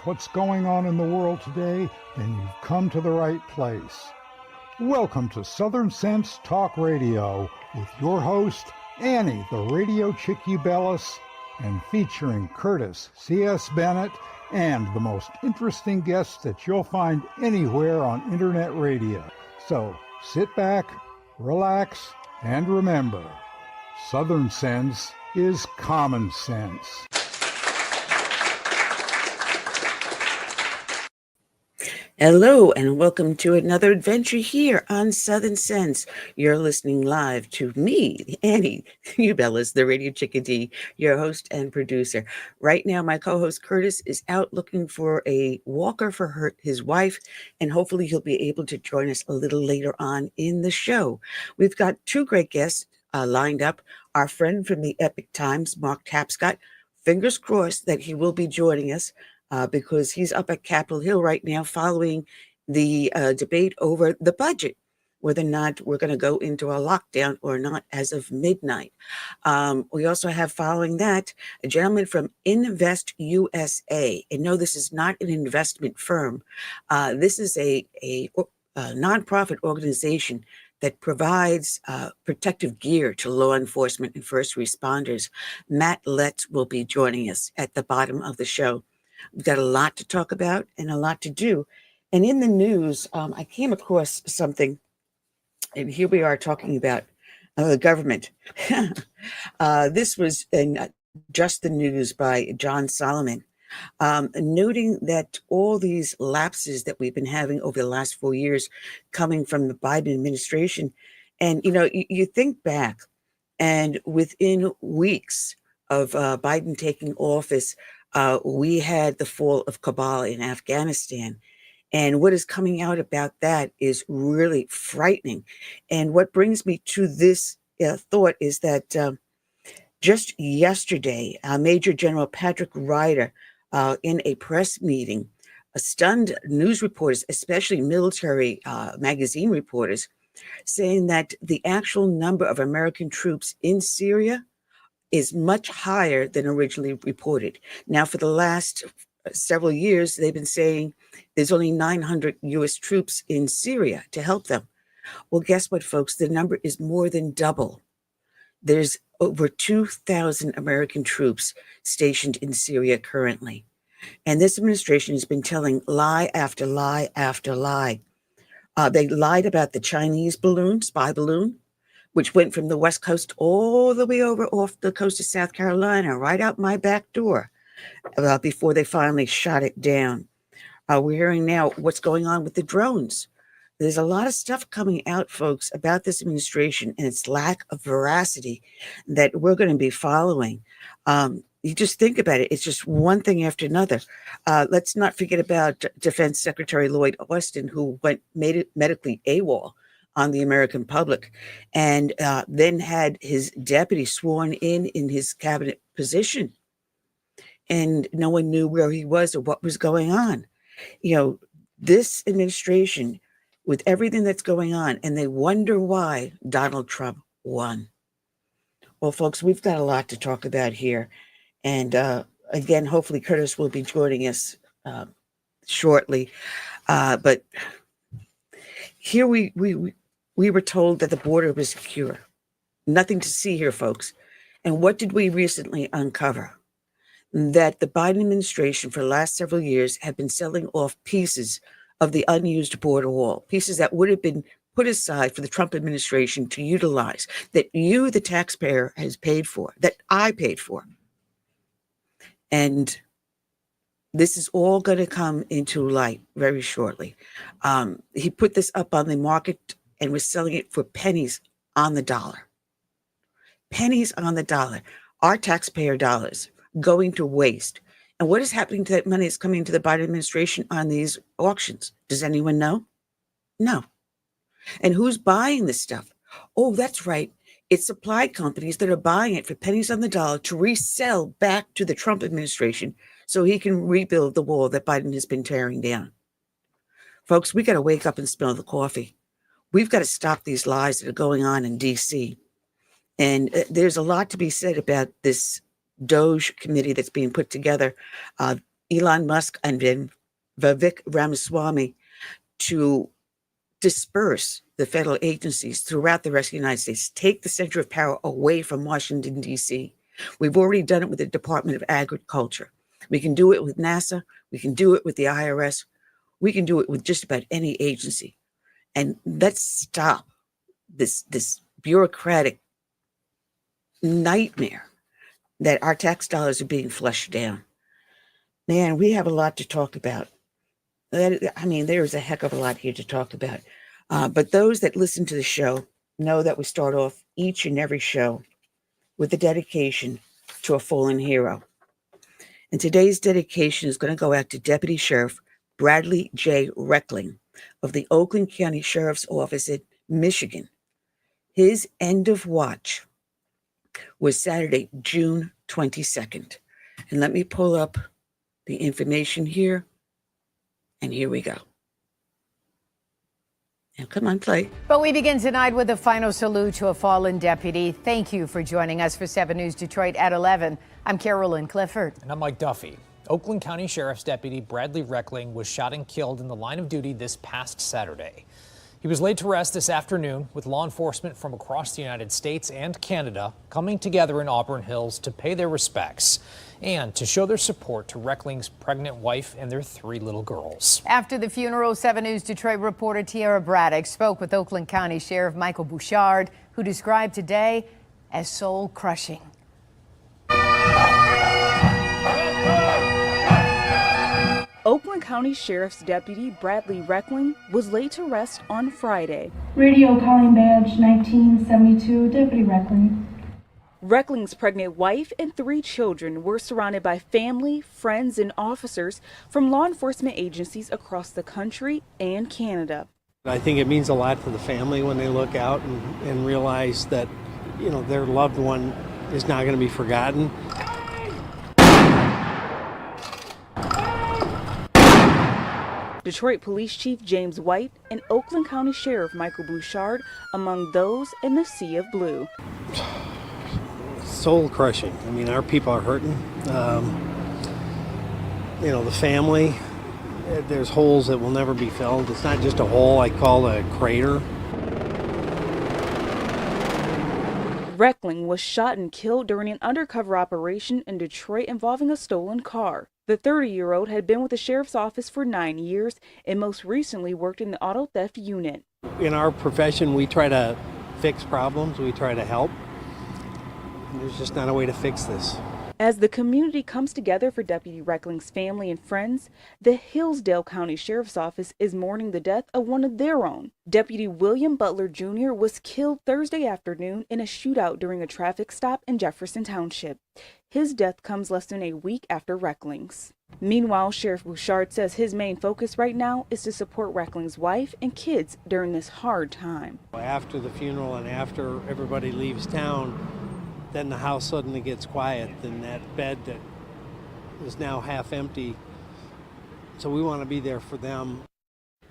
what's going on in the world today, then you've come to the right place. Welcome to Southern Sense Talk Radio with your host, Annie, the Radio Chick-A-Dee, and featuring Curtis C.S. Bennett and the most interesting guests that you'll find anywhere on internet radio. So sit back, relax, and remember, Southern Sense is common sense. Hello and welcome to another adventure here on Southern Sense. You're listening live to me, Annie Ubelis, the Radio Chick-A-Dee, your host and producer. Right now, my co-host Curtis is out looking for a walker for his wife, and hopefully he'll be able to join us a little later on in the show. We've got two great guests lined up. Our friend from the Epoch Times, Mark Tapscott. Fingers crossed that he will be joining us. Because he's up at Capitol Hill right now following the debate over the budget, whether or not we're going to go into a lockdown or not as of midnight. We also have following that a gentleman from Invest USA. And no, this is not an investment firm. This is a nonprofit organization that provides protective gear to law enforcement and first responders. Matt Letts will be joining us at the bottom of the show. We've got a lot to talk about and a lot to do. And in the news, I came across something, and here we are talking about the government. This was in Just the News by John Solomon, noting that all these lapses that we've been having over the last 4 years coming from the Biden administration. And, you think back, and within weeks of Biden taking office, we had the fall of Kabul in Afghanistan. And what is coming out about that is really frightening. And what brings me to this thought is that just yesterday, Major General Patrick Ryder, in a press meeting, stunned news reporters, especially military magazine reporters, saying that the actual number of American troops in Syria is much higher than originally reported. Now, for the last several years, they've been saying there's only 900 U.S. troops in Syria to help them. Well, guess what, folks? The number is more than double. There's over 2,000 American troops stationed in Syria currently. And this administration has been telling lie after lie after lie. They lied about the Chinese balloon, spy balloon, which went from the West Coast all the way over off the coast of South Carolina, right out my back door, before they finally shot it down. We're hearing now what's going on with the drones. There's a lot of stuff coming out, folks, about this administration and its lack of veracity that we're going to be following. You just think about it. It's just one thing after another. Let's not forget about Defense Secretary Lloyd Austin, who made it medically AWOL on the American public, and then had his deputy sworn in his cabinet position. And no one knew where he was or what was going on. This administration, with everything that's going on, and they wonder why Donald Trump won. Well, folks, we've got a lot to talk about here. And again, hopefully Curtis will be joining us shortly. But here we were told that the border was secure. Nothing to see here, folks. And what did we recently uncover? That the Biden administration for the last several years had been selling off pieces of the unused border wall, pieces that would have been put aside for the Trump administration to utilize, that you, the taxpayer, has paid for, that I paid for. And this is all going to come into light very shortly. He put this up on the market and was selling it for pennies on the dollar. Pennies on the dollar. Our taxpayer dollars going to waste. And what is happening to that money that's coming to the Biden administration on these auctions? Does anyone know? No. And who's buying this stuff? Oh, that's right. It's supply companies that are buying it for pennies on the dollar to resell back to the Trump administration so he can rebuild the wall that Biden has been tearing down. Folks, we got to wake up and smell the coffee. We've got to stop these lies that are going on in D.C. And there's a lot to be said about this DOGE committee that's being put together. Elon Musk and Vivek Ramaswamy to disperse the federal agencies throughout the rest of the United States, take the center of power away from Washington, D.C. We've already done it with the Department of Agriculture. We can do it with NASA. We can do it with the IRS. We can do it with just about any agency. And let's stop this bureaucratic nightmare that our tax dollars are being flushed down. Man, we have a lot to talk about. I mean, there's a heck of a lot here to talk about. But those that listen to the show know that we start off each and every show with a dedication to a fallen hero. And today's dedication is going to go out to Deputy Sheriff Bradley J. Reckling of the Oakland County Sheriff's Office in Michigan. His end of watch was Saturday, June 22nd. And let me pull up the information here. And here we go. Now, come on, play. But we begin tonight with a final salute to a fallen deputy. Thank you for joining us for 7 News Detroit at 11. I'm Carolyn Clifford. And I'm Mike Duffy. Oakland County Sheriff's Deputy Bradley Reckling was shot and killed in the line of duty this past Saturday. He was laid to rest this afternoon with law enforcement from across the United States and Canada coming together in Auburn Hills to pay their respects and to show their support to Reckling's pregnant wife and their 3 little girls. After the funeral, 7 News Detroit reporter Tiara Braddock spoke with Oakland County Sheriff Michael Bouchard, who described today as soul-crushing. Oakland County Sheriff's Deputy Bradley Reckling was laid to rest on Friday. Radio calling badge 1972, Deputy Reckling. Reckling's pregnant wife and 3 children were surrounded by family, friends, and officers from law enforcement agencies across the country and Canada. I think it means a lot to the family when they look out and realize that, you know, their loved one is not going to be forgotten. Detroit Police Chief James White and Oakland County Sheriff Michael Bouchard among those in the sea of blue. Soul crushing. I mean, our people are hurting. You know, the family, there's holes that will never be filled. It's not just a hole, I call a crater. Reckling was shot and killed during an undercover operation in Detroit involving a stolen car. The 30-year-old had been with the sheriff's office for 9 years and most recently worked in the auto theft unit. In our profession, we try to fix problems, we try to help. And there's just not a way to fix this. As the community comes together for Deputy Reckling's family and friends, the Hillsdale County Sheriff's Office is mourning the death of one of their own. Deputy William Butler Jr. was killed Thursday afternoon in a shootout during a traffic stop in Jefferson Township. His death comes less than a week after Reckling's. Meanwhile, Sheriff Bouchard says his main focus right now is to support Reckling's wife and kids during this hard time. After the funeral and after everybody leaves town, then the house suddenly gets quiet, and that bed that is now half empty. So we want to be there for them.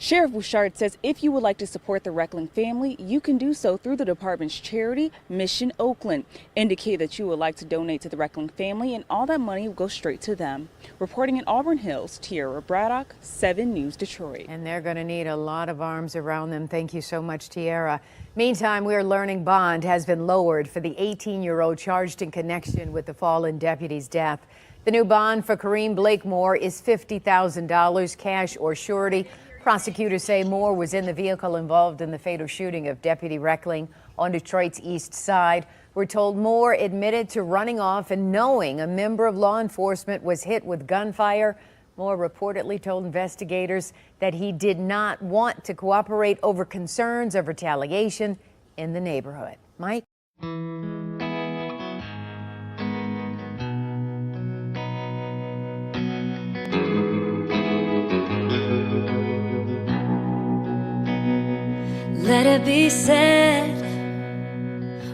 Sheriff Bouchard says if you would like to support the Reckling family, you can do so through the department's charity, Mission Oakland. Indicate that you would like to donate to the Reckling family, and all that money will go straight to them. Reporting in Auburn Hills, Tiara Braddock, 7 News Detroit. And they're going to need a lot of arms around them. Thank you so much, Tiara. Meantime, we're learning bond has been lowered for the 18-year-old charged in connection with the fallen deputy's death. The new bond for Kareem Blakemore is $50,000, cash or surety. Prosecutors say Moore was in the vehicle involved in the fatal shooting of Deputy Reckling on Detroit's east side. We're told Moore admitted to running off and knowing a member of law enforcement was hit with gunfire. Moore reportedly told investigators that he did not want to cooperate over concerns of retaliation in the neighborhood. Mike? Let it be said,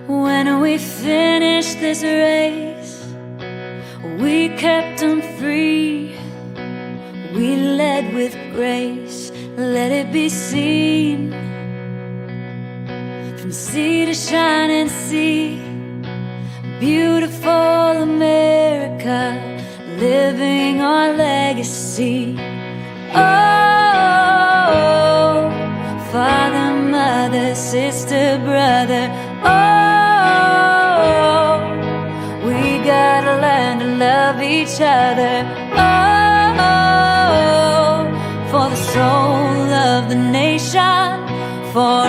when we finish this race, we kept them free, we led with grace. Let it be seen, from sea to shining sea, beautiful America, living our legacy. Oh, father, mother, sister, brother. Oh, we gotta learn to love each other. Oh, for the soul of the nation, for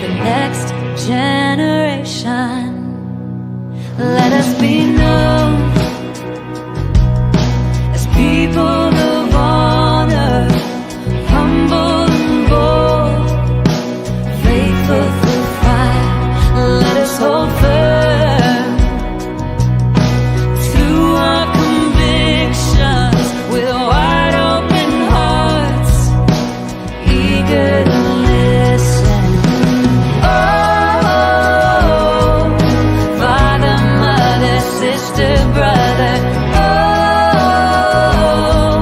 the next generation. Let us be known as people of honor, humble and bold, faithful through fire. Let us hold firm to our convictions with wide open hearts, eager to listen. Oh, father, mother, sister, brother. Oh,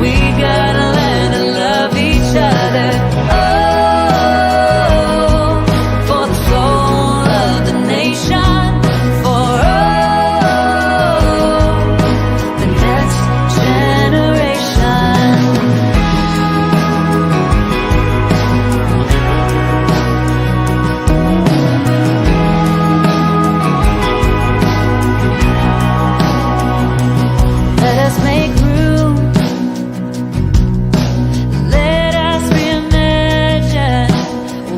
we gotta learn to love each other. Oh, for the soul of the nation, for the next generation. Let us make room. Let us reimagine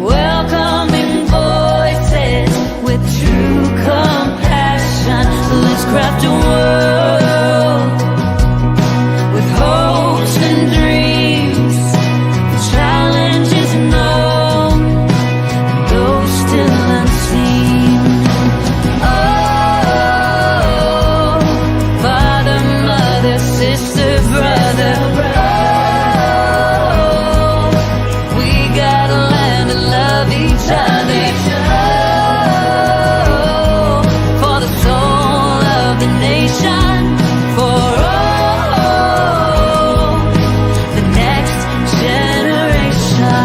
welcoming voices with true compassion. Let's craft a world with hopes and dreams, challenges known, those still unseen. Oh, father, mother, sister, brother. Oh, we gotta learn to love each other. Oh, for the soul of the nation, for the next generation.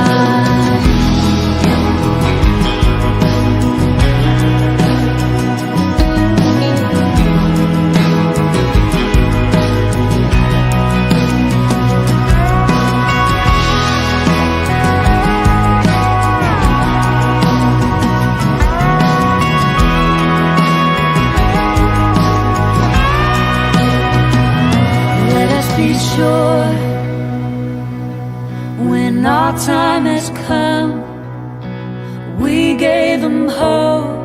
Let us be sure when our time has come, we gave them hope,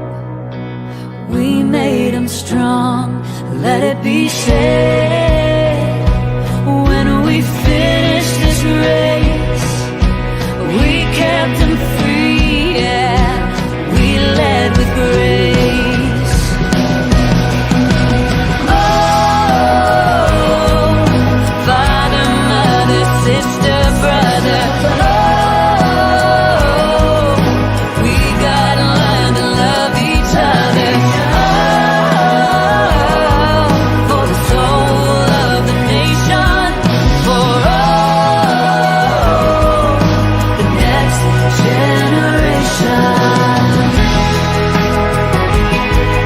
we made them strong. Let it be said when we finish this race, we kept them free, yeah, we led with grace. Oh, father, mother, sister, brother. Oh, we gotta learn to love each other. Oh, for the soul of the nation, for the next generation.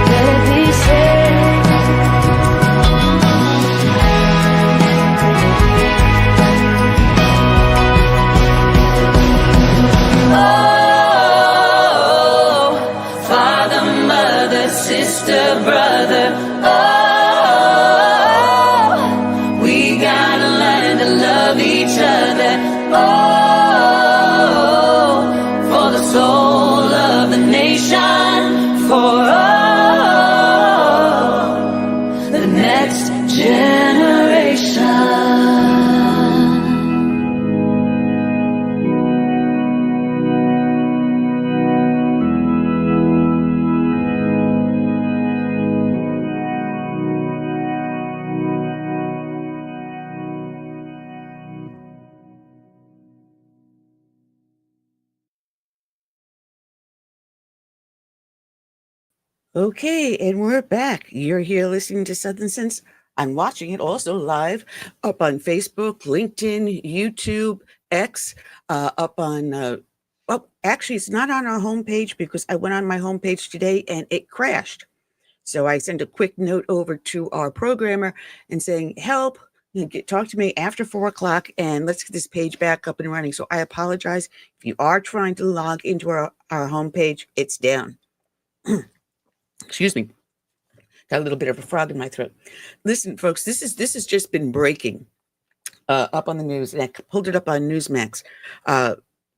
Let it be said. Oh, father, mother, sister, brother. Oh, we gotta learn to love each other. Oh, for the soul of the nation, for the next generation. Okay, and we're back. You're here listening to Southern Sense. I'm watching it also live up on Facebook, LinkedIn, YouTube, X, up on, well, actually, it's not on our homepage because I went on my homepage today and it crashed. So I sent a quick note over to our programmer and saying, help, talk to me after 4 o'clock and let's get this page back up and running. So I apologize. If you are trying to log into our homepage, it's down. Excuse me. Got a little bit of a frog in my throat. Listen, folks, this has just been breaking up on the news, and I pulled it up on Newsmax.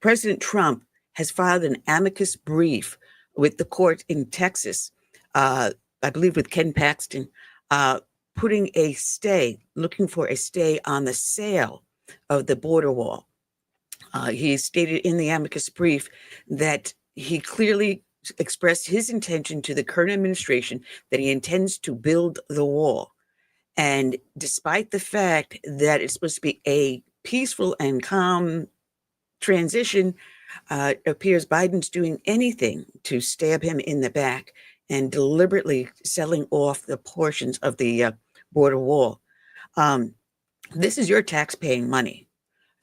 President Trump has filed an amicus brief with the court in Texas, I believe with Ken Paxton, looking for a stay on the sale of the border wall. He stated in the amicus brief that he clearly expressed his intention to the current administration that he intends to build the wall. And despite the fact that it's supposed to be a peaceful and calm transition, it appears Biden's doing anything to stab him in the back and deliberately selling off the portions of the border wall. This is your tax-paying money.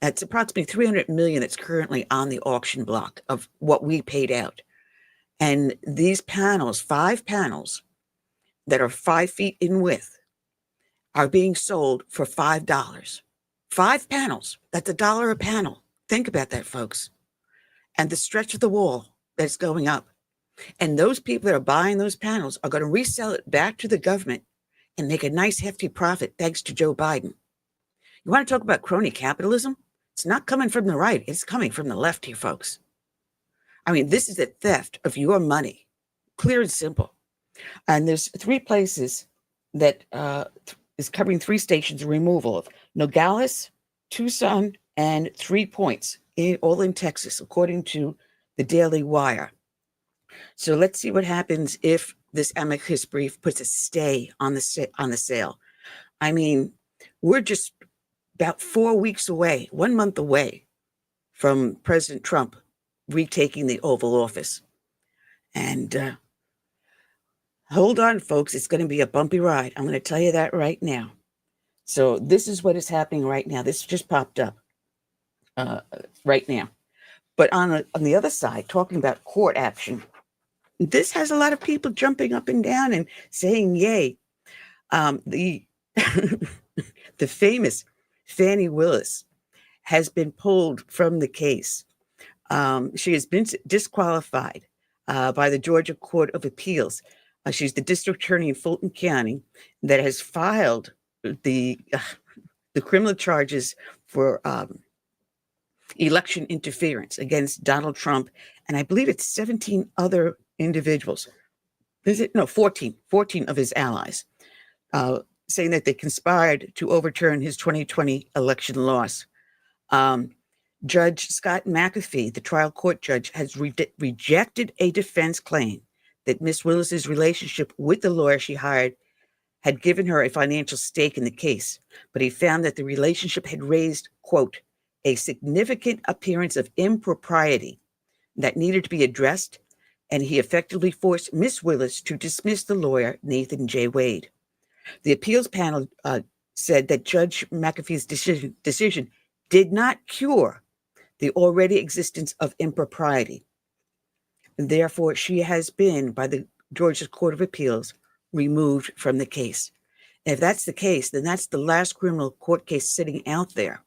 That's approximately $300 million that's currently on the auction block of what we paid out. And these panels, 5 panels that are 5 feet in width, are being sold for $5. 5 panels, that's $1 a panel. Think about that, folks. And the stretch of the wall that's going up. And those people that are buying those panels are going to resell it back to the government and make a nice hefty profit thanks to Joe Biden. You want to talk about crony capitalism? It's not coming from the right. It's coming from the left here, folks. I mean, this is a theft of your money, clear and simple. And there's 3 places that is covering 3 stations of removal of Nogales, Tucson, and 3 Points, all in Texas, according to the Daily Wire. So let's see what happens if this amicus brief puts a stay on the sale. I mean, we're just about 4 weeks away, 1 month away from President Trump retaking the Oval Office. And hold on, folks. It's going to be a bumpy ride. I'm going to tell you that right now. So this is what is happening right now. This just popped up right now. But on the other side, talking about court action, this has a lot of people jumping up and down and saying, yay. The famous Fani Willis has been pulled from the case. She has been disqualified by the Georgia Court of Appeals. She's the district attorney in Fulton County that has filed the criminal charges for election interference against Donald Trump, and I believe it's 17 other individuals. 14 of his allies, saying that they conspired to overturn his 2020 election loss. Judge Scott McAfee, the trial court judge, has rejected a defense claim that Miss Willis's relationship with the lawyer she hired had given her a financial stake in the case, but he found that the relationship had raised, quote, a significant appearance of impropriety that needed to be addressed, and he effectively forced Miss Willis to dismiss the lawyer, Nathan J. Wade. The appeals panel said that Judge McAfee's decision did not cure the already existence of impropriety. Therefore, she has been, by the Georgia Court of Appeals, removed from the case. And if that's the case, then that's the last criminal court case sitting out there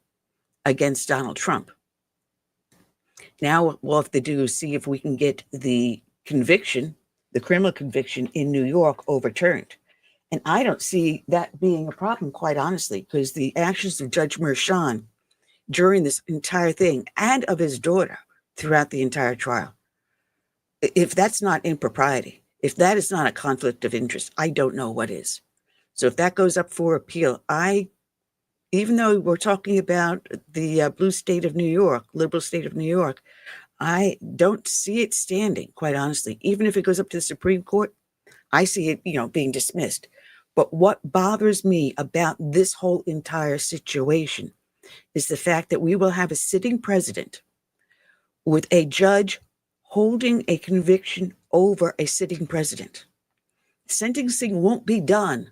against Donald Trump. Now, we'll have to do is see if we can get the conviction, the criminal conviction in New York overturned. And I don't see that being a problem, quite honestly, because the actions of Judge Merchan during this entire thing and of his daughter throughout the entire trial, if that's not impropriety, if that is not a conflict of interest, I don't know what is. So if that goes up for appeal, even though we're talking about the blue state of New York, liberal state of New York, I don't see it standing, quite honestly. Even if it goes up to the Supreme Court, I see it, being dismissed. But what bothers me about this whole entire situation is the fact that we will have a sitting president with a judge holding a conviction over a sitting president. Sentencing won't be done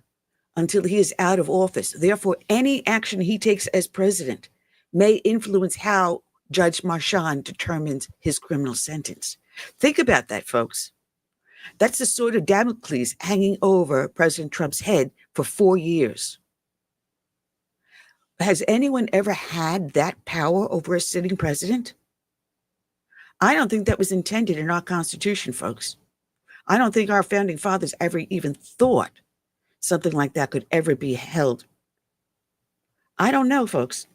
until he is out of office. Therefore, any action he takes as president may influence how Judge Merchan determines his criminal sentence. Think about that, folks. That's the sword of Damocles hanging over President Trump's head for 4 years. Has anyone ever had that power over a sitting president? I don't think that was intended in our Constitution, folks. I don't think our founding fathers ever even thought something like that could ever be held. I don't know, folks.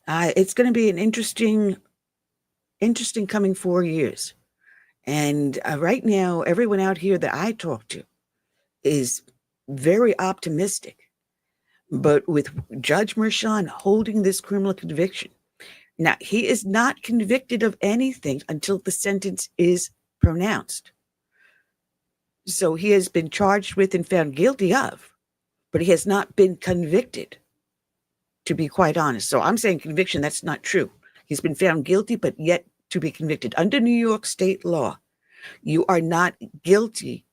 It's going to be an interesting coming 4 years. And right now, everyone out here that I talk to is very optimistic. But with Judge Merchan holding this criminal conviction, now he is not convicted of anything until the sentence is pronounced. So he has been charged with and found guilty of, but he has not been convicted, to be quite honest. So I'm saying conviction, that's not true. He's been found guilty, but yet to be convicted. Under New York state law, you are not guilty.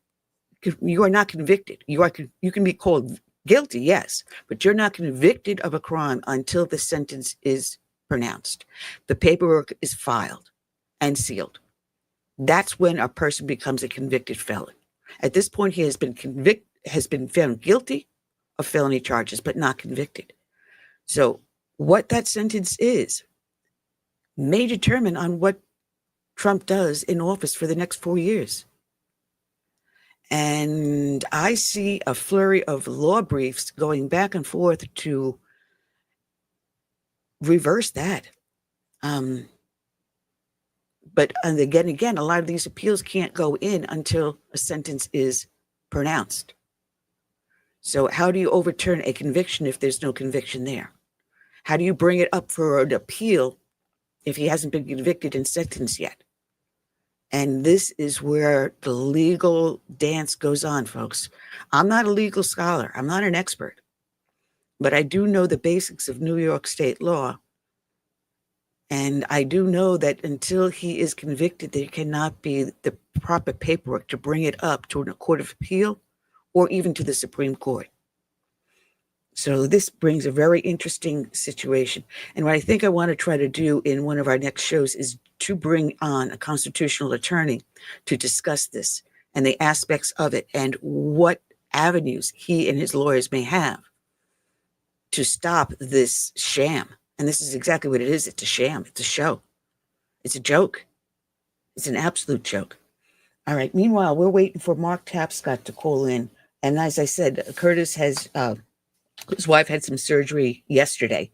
You are not convicted. You can be called guilty, yes, but you're not convicted of a crime until the sentence is pronounced. The paperwork is filed and sealed. That's when a person becomes a convicted felon. At this point, he has been found guilty of felony charges, but not convicted. So what that sentence is may determine on what Trump does in office for the next 4 years. And I see a flurry of law briefs going back and forth to reverse that. But again, a lot of these appeals can't go in until a sentence is pronounced. So how do you overturn a conviction if there's no conviction there? How do you bring it up for an appeal if he hasn't been convicted and sentenced yet? And this is where the legal dance goes on, folks. I'm not a legal scholar. I'm not an expert. But I do know the basics of New York state law. And I do know that until he is convicted, there cannot be the proper paperwork to bring it up to a court of appeal or even to the Supreme Court. So this brings a very interesting situation. And what I think I want to try to do in one of our next shows is to bring on a constitutional attorney to discuss this and the aspects of it and what avenues he and his lawyers may have to stop this sham. And this is exactly what it is. It's a sham. It's a show. It's a joke. It's an absolute joke. All right. Meanwhile, we're waiting for Mark Tapscott to call in. And as I said, Curtis has... his wife had some surgery yesterday,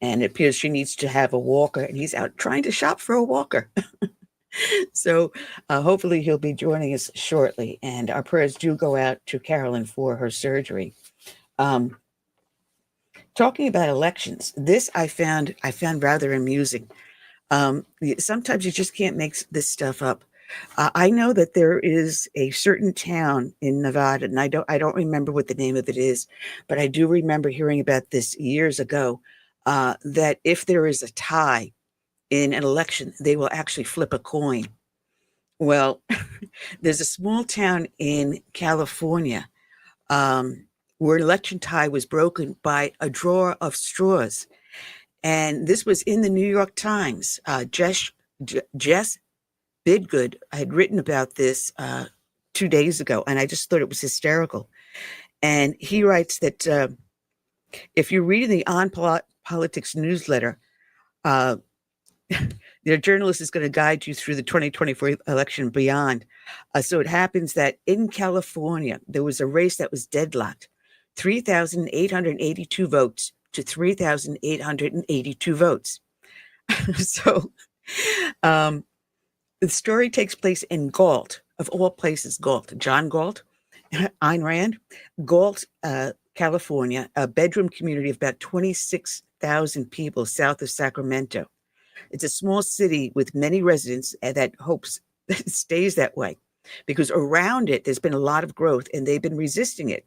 and it appears she needs to have a walker, and he's out trying to shop for a walker. So hopefully he'll be joining us shortly, and our prayers do go out to Carolyn for her surgery. Talking about elections, this I found rather amusing. Sometimes you just can't make this stuff up. I know that there is a certain town in Nevada, and I don't remember what the name of it is, but I do remember hearing about this years ago, that if there is a tie in an election, they will actually flip a coin. Well, there's a small town in California where an election tie was broken by a drawer of straws. And this was in the New York Times. Jess Bidgood had written about this 2 days ago, and I just thought it was hysterical. And he writes that if you're reading the On Politics newsletter, their journalist is going to guide you through the 2024 election and beyond. So it happens that in California, there was a race that was deadlocked, 3,882 votes to 3,882 votes. So the story takes place in Galt, of all places, Galt. John Galt, Ayn Rand, Galt, California, a bedroom community of about 26,000 people south of Sacramento. It's a small city with many residents that hopes that it stays that way because around it, there's been a lot of growth and they've been resisting it.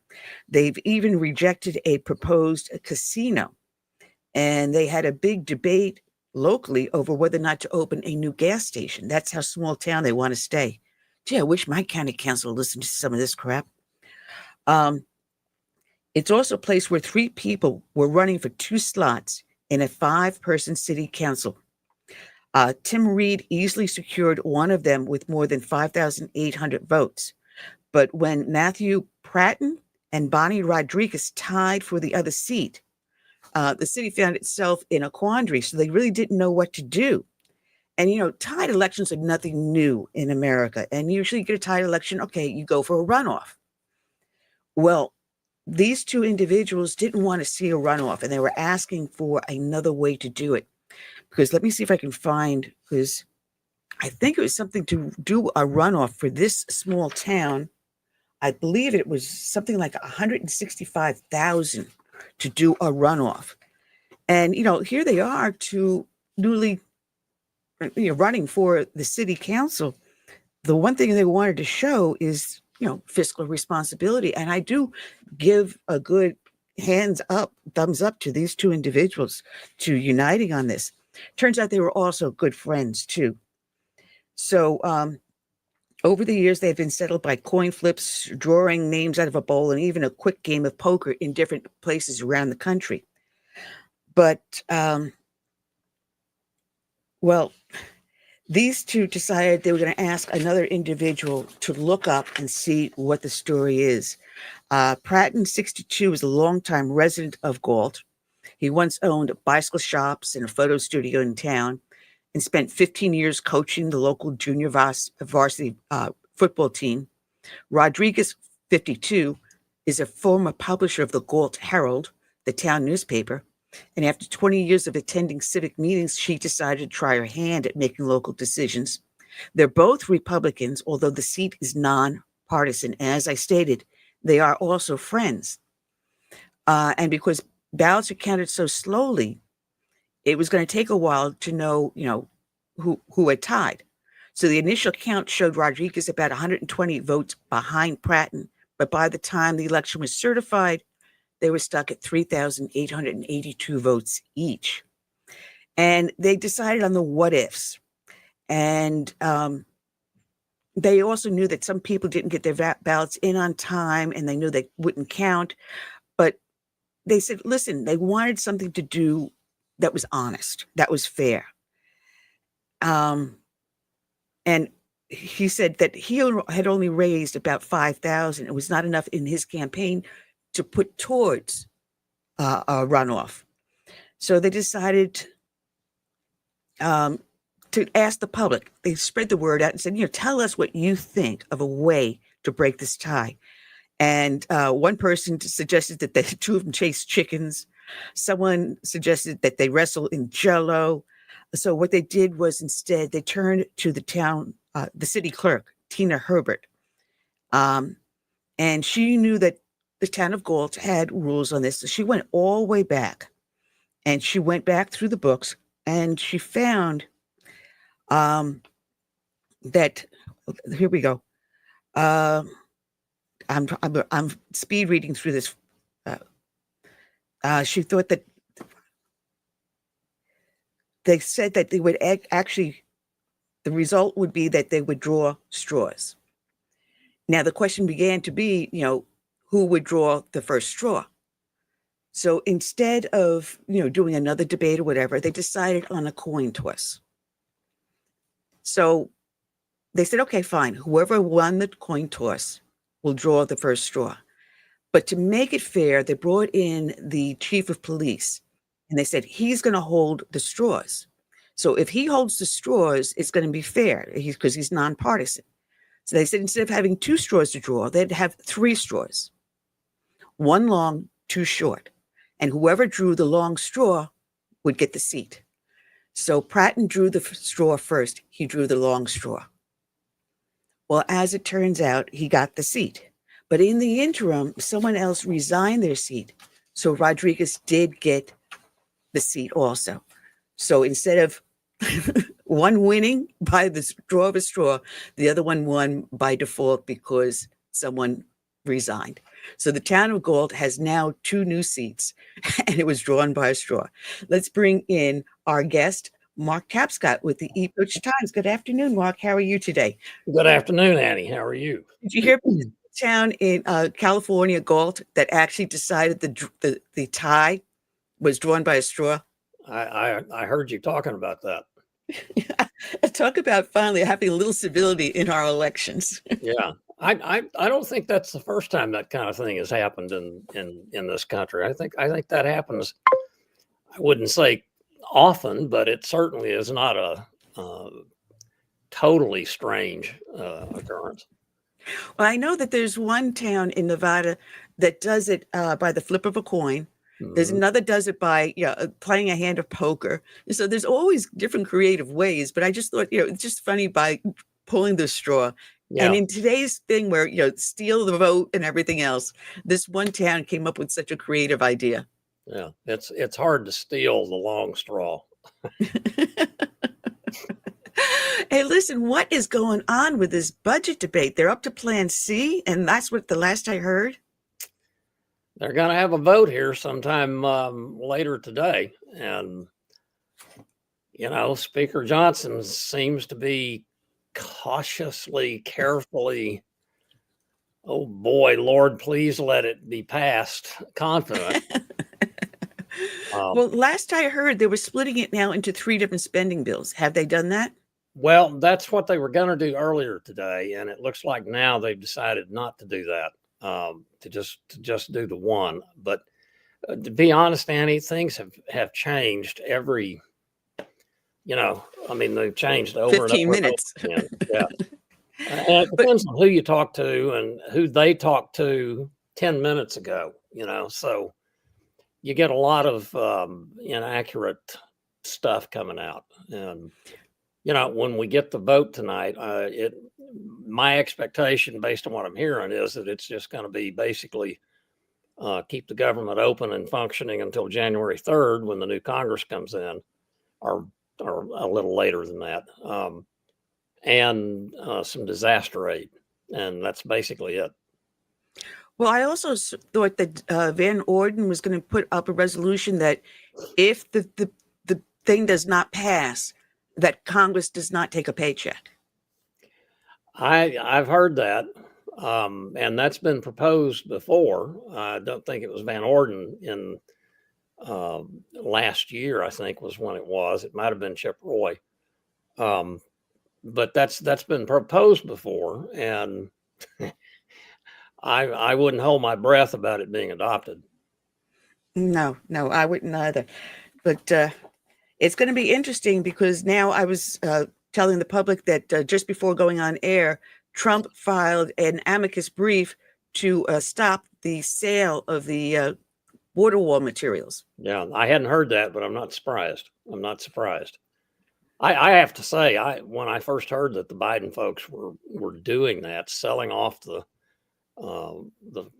They've even rejected a proposed casino, and they had a big debate locally over whether or not to open a new gas station. That's how small town they want to stay. Gee, I wish my county council would listen to some of this crap. It's also a place where 3 people were running for 2 slots in a 5-person city council. Tim Reed easily secured one of them with more than 5,800 votes. But when Matthew Pratton and Bonnie Rodriguez tied for the other seat, the city found itself in a quandary. So they really didn't know what to do. And, tied elections are nothing new in America. And usually you get a tied election, okay, you go for a runoff. Well, these two individuals didn't want to see a runoff, and they were asking for another way to do it. Because let me see if I can find, because I think it was something to do a runoff for this small town. I believe it was something like 165,000 to do a runoff. And, here they are, two newly running for the city council. The one thing they wanted to show is, fiscal responsibility. And I do give a good thumbs up to these two individuals to uniting on this. Turns out they were also good friends too. So over the years, they've been settled by coin flips, drawing names out of a bowl, and even a quick game of poker in different places around the country. But, these two decided they were going to ask another individual to look up and see what the story is. Pratton, 62, is a longtime resident of Galt. He once owned bicycle shops and a photo studio in town and spent 15 years coaching the local junior varsity football team. Rodriguez, 52, is a former publisher of the Galt Herald, the town newspaper. And after 20 years of attending civic meetings, she decided to try her hand at making local decisions. They're both Republicans, although the seat is nonpartisan. As I stated, they are also friends. And because ballots are counted so slowly, it was going to take a while to know, who had tied. So the initial count showed Rodriguez about 120 votes behind Pratton. But by the time the election was certified, they were stuck at 3,882 votes each. And they decided on the what ifs. And they also knew that some people didn't get their ballots in on time, and they knew they wouldn't count. But they said, listen, they wanted something to do that was honest, that was fair. And he said that he had only raised about 5,000. It was not enough in his campaign to put towards a runoff. So they decided to ask the public. They spread the word out and said, tell us what you think of a way to break this tie. And one person suggested that the two of them chase chickens. Someone suggested that they wrestle in Jell-O. So what they did was instead they turned to the city clerk, Tina Herbert. And she knew that the town of Galt had rules on this. So she went all the way back, and she went back through the books, and she found that, here we go. I'm speed reading through this. She thought that they said that they would actually, the result would be that they would draw straws. Now the question began to be, who would draw the first straw? So instead of, doing another debate or whatever, they decided on a coin toss. So they said, okay, fine. Whoever won the coin toss will draw the first straw. But to make it fair, they brought in the chief of police, and they said, he's going to hold the straws. So if he holds the straws, it's going to be fair because he's nonpartisan. So they said, instead of having 2 straws to draw, they'd have 3 straws. 1 long, 2 short. And whoever drew the long straw would get the seat. So Pratton drew the straw first. He drew the long straw. Well, as it turns out, he got the seat. But in the interim, someone else resigned their seat. So Rodriguez did get the seat also. So instead of one winning by the draw of a straw, the other one won by default because someone resigned. So the town of Galt has now 2 new seats, and it was drawn by a straw. Let's bring in our guest, Mark Tapscott with the Epoch Times. Good afternoon, Mark. How are you today? Good afternoon, Annie. How are you? Did you hear from the town in California, Galt, that actually decided the tie was drawn by a straw? I heard you talking about that. Talk about finally having a little civility in our elections. Yeah. I don't think that's the first time that kind of thing has happened in this country. I think that happens. I wouldn't say often, but it certainly is not a totally strange occurrence. Well, I know that there's one town in Nevada that does it by the flip of a coin. There's another does it by playing a hand of poker. So there's always different creative ways. But I just thought, it's just funny by pulling the straw. Yeah. And in today's thing where, steal the vote and everything else, this one town came up with such a creative idea. Yeah, it's hard to steal the long straw. Hey, listen, what is going on with this budget debate? They're up to Plan C, and that's what the last I heard. They're going to have a vote here sometime later today. And, Speaker Johnson seems to be cautiously, carefully, oh boy, Lord, please let it be passed, confident. Well, last I heard, they were splitting it now into 3 different spending bills. Have they done that? Well, that's what they were going to do earlier today, and it looks like now they've decided not to do that, to just do the one. But to be honest, Annie, things have changed every, they've changed over 15 and over minutes. And over again. Yeah. And it depends on who you talk to and who they talked to 10 minutes ago, so you get a lot of inaccurate stuff coming out. And, when we get the vote tonight, my expectation based on what I'm hearing is that it's just going to be basically keep the government open and functioning until January 3rd when the new Congress comes in, or a little later than that, and some disaster aid. And that's basically it. Well, I also thought that Van Orden was going to put up a resolution that if the thing does not pass, that Congress does not take a paycheck. I've heard that, and that's been proposed before. I don't think it was Van Orden in last year, I think was when it was. It might have been Chip Roy, but that's been proposed before, and I wouldn't hold my breath about it being adopted. No, I wouldn't either. But it's going to be interesting because now I was telling the public that just before going on air, Trump filed an amicus brief to stop the sale of the border wall materials. Yeah, I hadn't heard that, but I'm not surprised. I have to say, when I first heard that the Biden folks were doing that, selling off the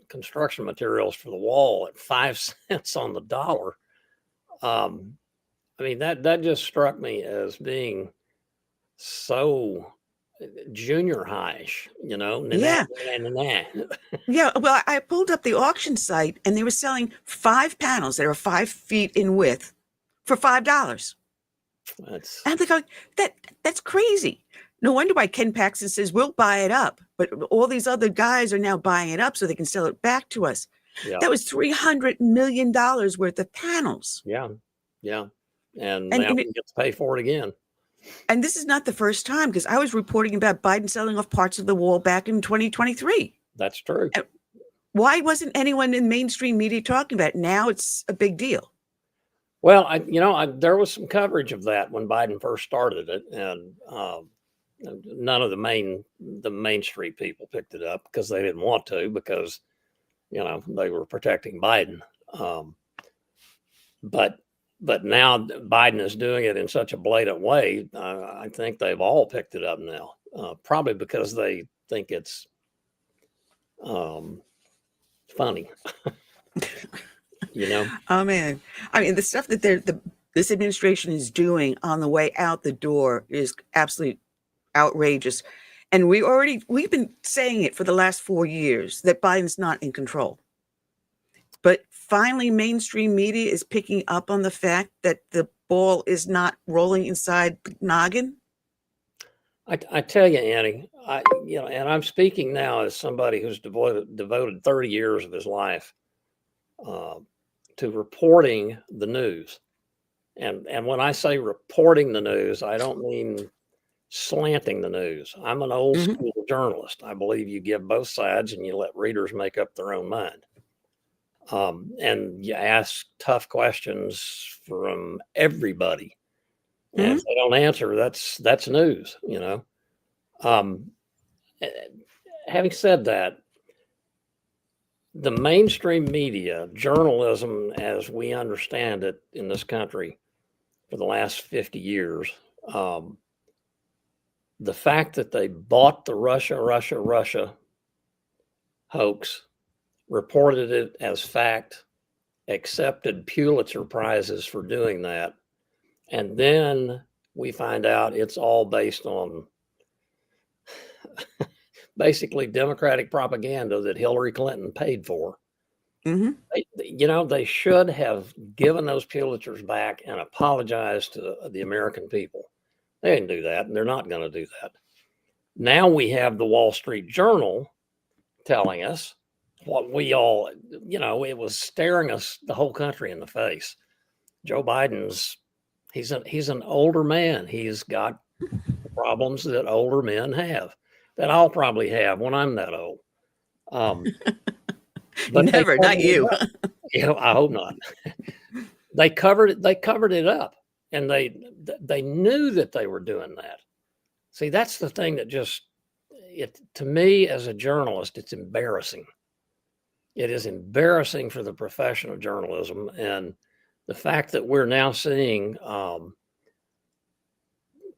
construction materials for the wall at 5 cents on the dollar, that just struck me as being so junior high-ish, Yeah. Yeah. Well, I pulled up the auction site and they were selling 5 panels that are 5 feet in width for $5. I'm going, that's crazy. No wonder why Ken Paxton says we'll buy it up, but all these other guys are now buying it up so they can sell it back to us. Yeah. That was $300 million worth of panels. Yeah. And now we get to pay for it again. And this is not the first time, because I was reporting about Biden selling off parts of the wall back in 2023. That's true. Why wasn't anyone in mainstream media talking about it? Now it's a big deal. Well, there was some coverage of that when Biden first started it, and none of the Main Street people picked it up because they didn't want to, because they were protecting Biden. But now Biden is doing it in such a blatant way. I think they've all picked it up now, probably because they think it's funny. Oh man, the stuff that this administration is doing on the way out the door is absolutely outrageous. And we've been saying it for the last 4 years that Biden's not in control. But finally, mainstream media is picking up on the fact that the ball is not rolling inside the noggin. I tell you, Annie, and I'm speaking now as somebody who's devoted 30 years of his life to reporting the news. And when I say reporting the news, I don't mean slanting the news. I'm an old school a journalist. I believe you give both sides and you let readers make up their own mind. And you ask tough questions from everybody. And if they don't answer, that's news, you know. Having said that, the mainstream media, journalism as we understand it in this country for the last 50 years, the fact that they bought the Russia hoax, reported it as fact, accepted Pulitzer Prizes for doing that, and then we find out it's all based on basically Democratic propaganda that Hillary Clinton paid for. They should have given those Pulitzers back and apologized to the American people. They didn't do that, and they're not going to do that. Now we have the Wall Street Journal telling us what we all, it was staring us, the whole country, in the face. Joe Biden's, he's an older man. He's got problems that older men have, that I'll probably have when I'm that old. But never, not you. I hope not. They covered it up, and they knew that they were doing that. See, that's the thing that to me as a journalist, it's embarrassing. It is embarrassing for the profession of journalism, and the fact that we're now seeing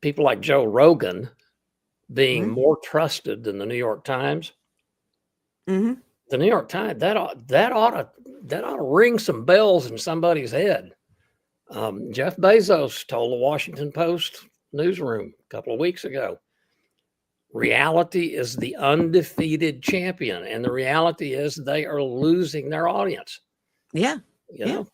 people like Joe Rogan being more trusted than the New York Times. The New York Times, that ought to ring some bells in somebody's head. Jeff Bezos told the Washington Post newsroom a couple of weeks ago, reality is the undefeated champion, and the reality is they are losing their audience. Yeah. You know?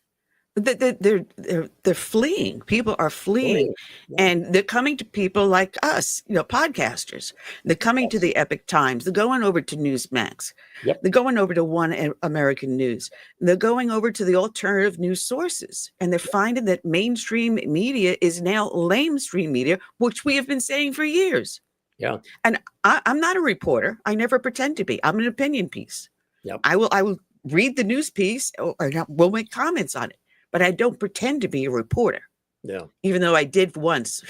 They're fleeing. People are fleeing, and they're coming to people like us, podcasters. They're coming to the Epoch Times. They're going over to Newsmax. They're going over to One American News. They're going over to the alternative news sources, and they're finding that mainstream media is now lamestream media, which we have been saying for years. Yeah. And I'm not a reporter. I never pretend to be. I'm an opinion piece. Yep. I will read the news piece, or we'll make comments on it. But I don't pretend to be a reporter. Yeah. Even though I did once,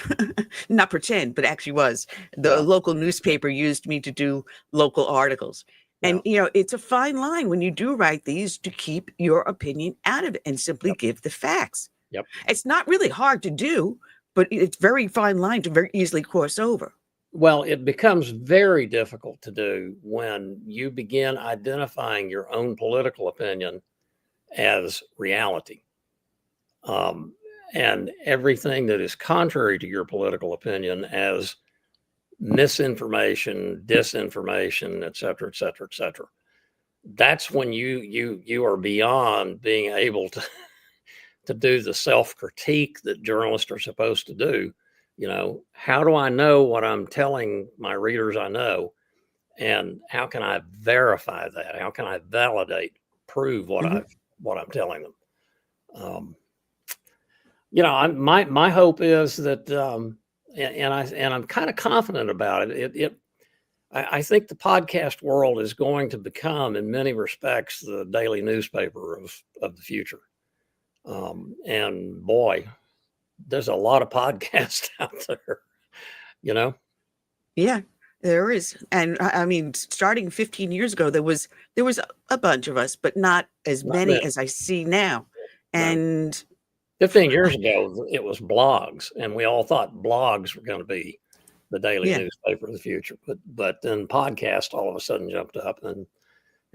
not pretend, but actually was. The local newspaper used me to do local articles. And, it's a fine line when you do write these to keep your opinion out of it and simply give the facts. Yep. It's not really hard to do, but it's very fine line to very easily cross over. Well, it becomes very difficult to do when you begin identifying your own political opinion as reality. And everything that is contrary to your political opinion as misinformation, disinformation, et cetera, et cetera, et cetera. That's when you are beyond being able to do the self-critique that journalists are supposed to do. How do I know what I'm telling my readers I know? And how can I verify that? How can I validate, prove what I'm telling them? My hope is that, and I'm kind of confident about it. I think the podcast world is going to become, in many respects, the daily newspaper of the future. And boy, there's a lot of podcasts out there, Yeah, there is. And I mean, starting 15 years ago, there was a bunch of us, but not as many as I see now. And 15 years ago, it was blogs, and we all thought blogs were going to be the daily newspaper of the future. But then podcast all of a sudden jumped up, and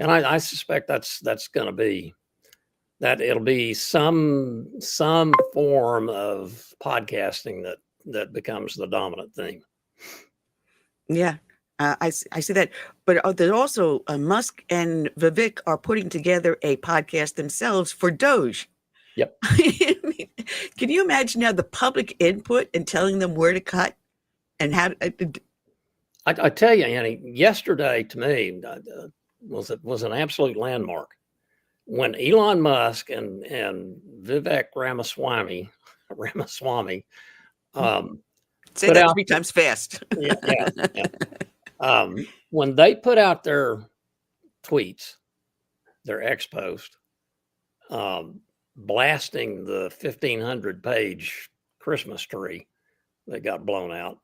I suspect that's going to be that. It'll be some form of podcasting that becomes the dominant theme. Yeah, I see that. But there's also Musk and Vivek are putting together a podcast themselves for DOGE. Yep. Can you imagine now the public input and telling them where to cut and how to? I tell you, Annie, yesterday to me was an absolute landmark when Elon Musk and Vivek Ramaswamy say that 3 times fast. Yeah. When they put out their tweets, their ex post, blasting the 1,500-page Christmas tree that got blown out,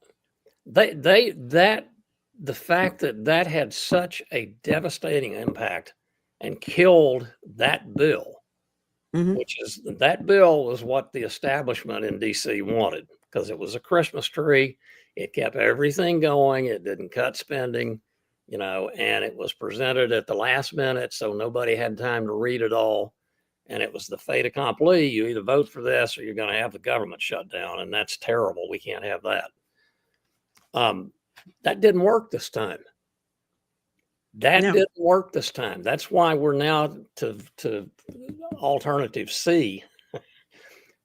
the fact that had such a devastating impact and killed that bill, that bill was what the establishment in DC wanted, because it was a Christmas tree. It kept everything going. It didn't cut spending, and it was presented at the last minute, so nobody had time to read it all. And it was the fait accompli. You either vote for this or you're going to have the government shut down, and that's terrible. We can't have that. That didn't work this time. Didn't work this time. That's why we're now to alternative C,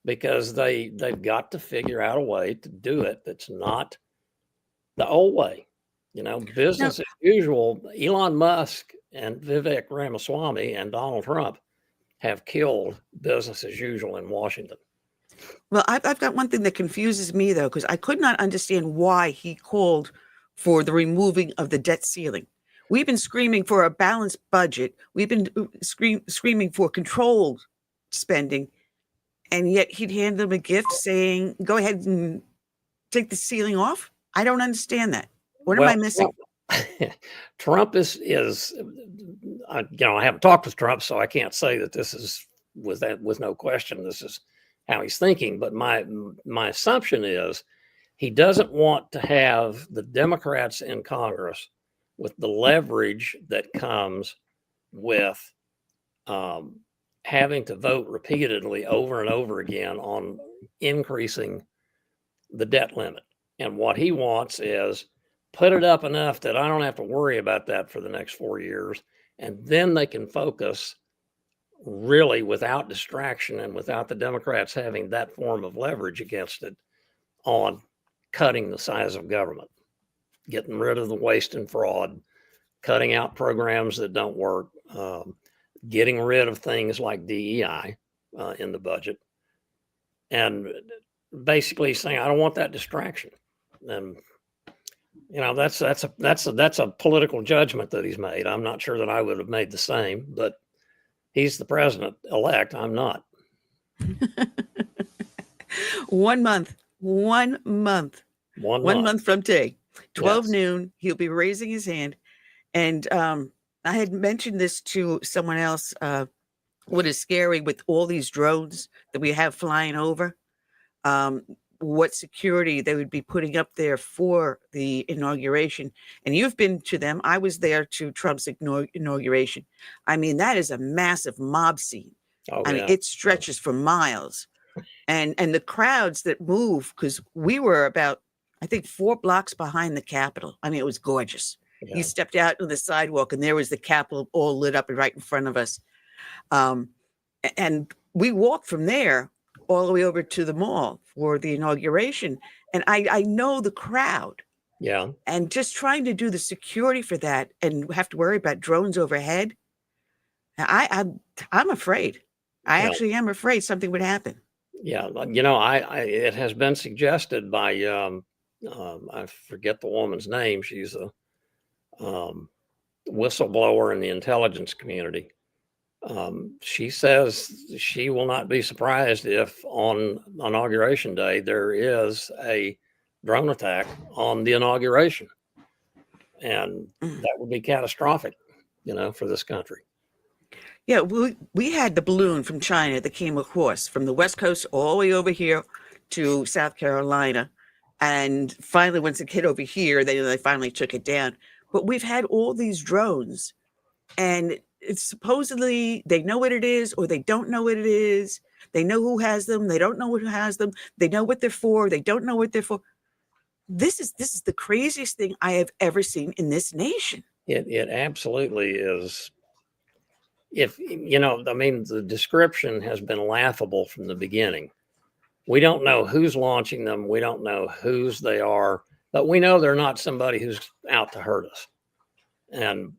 because they've got to figure out a way to do it that's not the old way. Business as usual. Elon Musk and Vivek Ramaswamy and Donald Trump have killed business as usual in Washington. Well, I've got one thing that confuses me, though, because I could not understand why he called for the removing of the debt ceiling. We've been screaming for a balanced budget. We've been screaming for controlled spending. And yet he'd hand them a gift saying, go ahead and take the ceiling off. I don't understand that. What am I missing? Trump is I haven't talked with Trump, so I can't say that this is with no question. This is how he's thinking. But my assumption is he doesn't want to have the Democrats in Congress with the leverage that comes with having to vote repeatedly over and over again on increasing the debt limit. And what he wants is put it up enough that I don't have to worry about that for the next 4 years. And then they can focus really without distraction and without the Democrats having that form of leverage against it on cutting the size of government, getting rid of the waste and fraud, cutting out programs that don't work, getting rid of things like DEI in the budget, and basically saying, I don't want that distraction. And that's a political judgment that he's made. I'm not sure that I would have made the same, but he's the president-elect. I'm not. 1 month. 1 month. 1 month from today, 12 noon, he'll be raising his hand. And I had mentioned this to someone else. What is scary with all these drones that we have flying over, what security they would be putting up there for the inauguration. And you've been to them. I was there to Trump's inauguration. I mean, that is a massive mob scene. I mean, it stretches for miles. And the crowds that move, because we were about, I think, 4 blocks behind the Capitol. I mean, it was gorgeous. Yeah. You stepped out on the sidewalk and there was the Capitol all lit up and right in front of us. And we walked from there all the way over to the mall for the inauguration. And I know the crowd. Yeah. And just trying to do the security for that and have to worry about drones overhead. I'm afraid. I actually am afraid something would happen. Yeah. It has been suggested by, I forget the woman's name. She's a whistleblower in the intelligence community. She says she will not be surprised if on Inauguration Day there is a drone attack on the inauguration. And that would be catastrophic, for this country. Yeah, we had the balloon from China that came across from the West Coast all the way over here to South Carolina. And finally, once it hit over here, they finally took it down. But we've had all these drones, and it's supposedly they know what it is or they don't know what it is. They know who has them. They don't know who has them. They know what they're for. They don't know what they're for. This is the craziest thing I have ever seen in this nation. It absolutely is. The description has been laughable from the beginning. We don't know who's launching them. We don't know whose they are, but we know they're not somebody who's out to hurt us. And,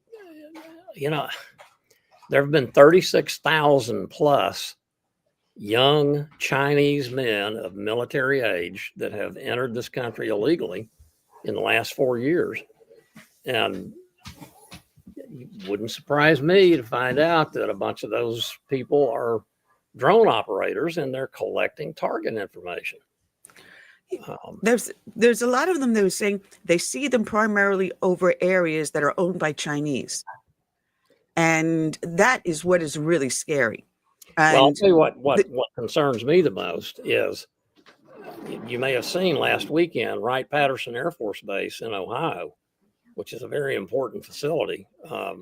there have been 36,000 plus young Chinese men of military age that have entered this country illegally in the last 4 years. And it wouldn't surprise me to find out that a bunch of those people are drone operators and they're collecting target information. There's a lot of them that were saying they see them primarily over areas that are owned by Chinese. And that is what is really scary. And well, I'll tell you what concerns me the most is, you may have seen last weekend, Wright-Patterson Air Force Base in Ohio, which is a very important facility.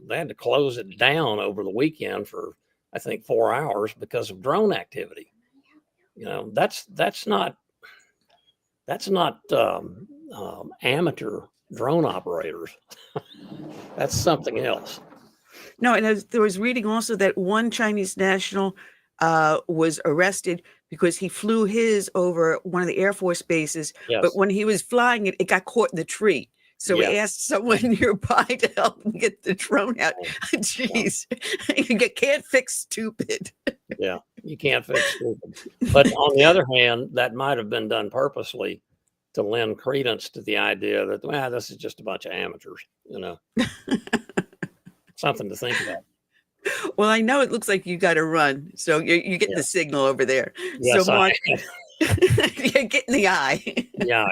They had to close it down over the weekend for, I think, 4 hours because of drone activity. You know, that's not amateur drone operators. That's something else. No, and there was reading also that one Chinese national was arrested because he flew his over one of the Air Force bases. Yes. But when he was flying it, it got caught in the tree. So he asked someone nearby to help him get the drone out. Jeez, you can't fix stupid. Yeah, you can't fix stupid. But on the other hand, that might have been done purposely to lend credence to the idea that, well, this is just a bunch of amateurs, you know. Something to think about. Well, I know it looks like you got to run, so you're getting the signal over there. Yes, so, Mark, you're getting the eye. Yeah.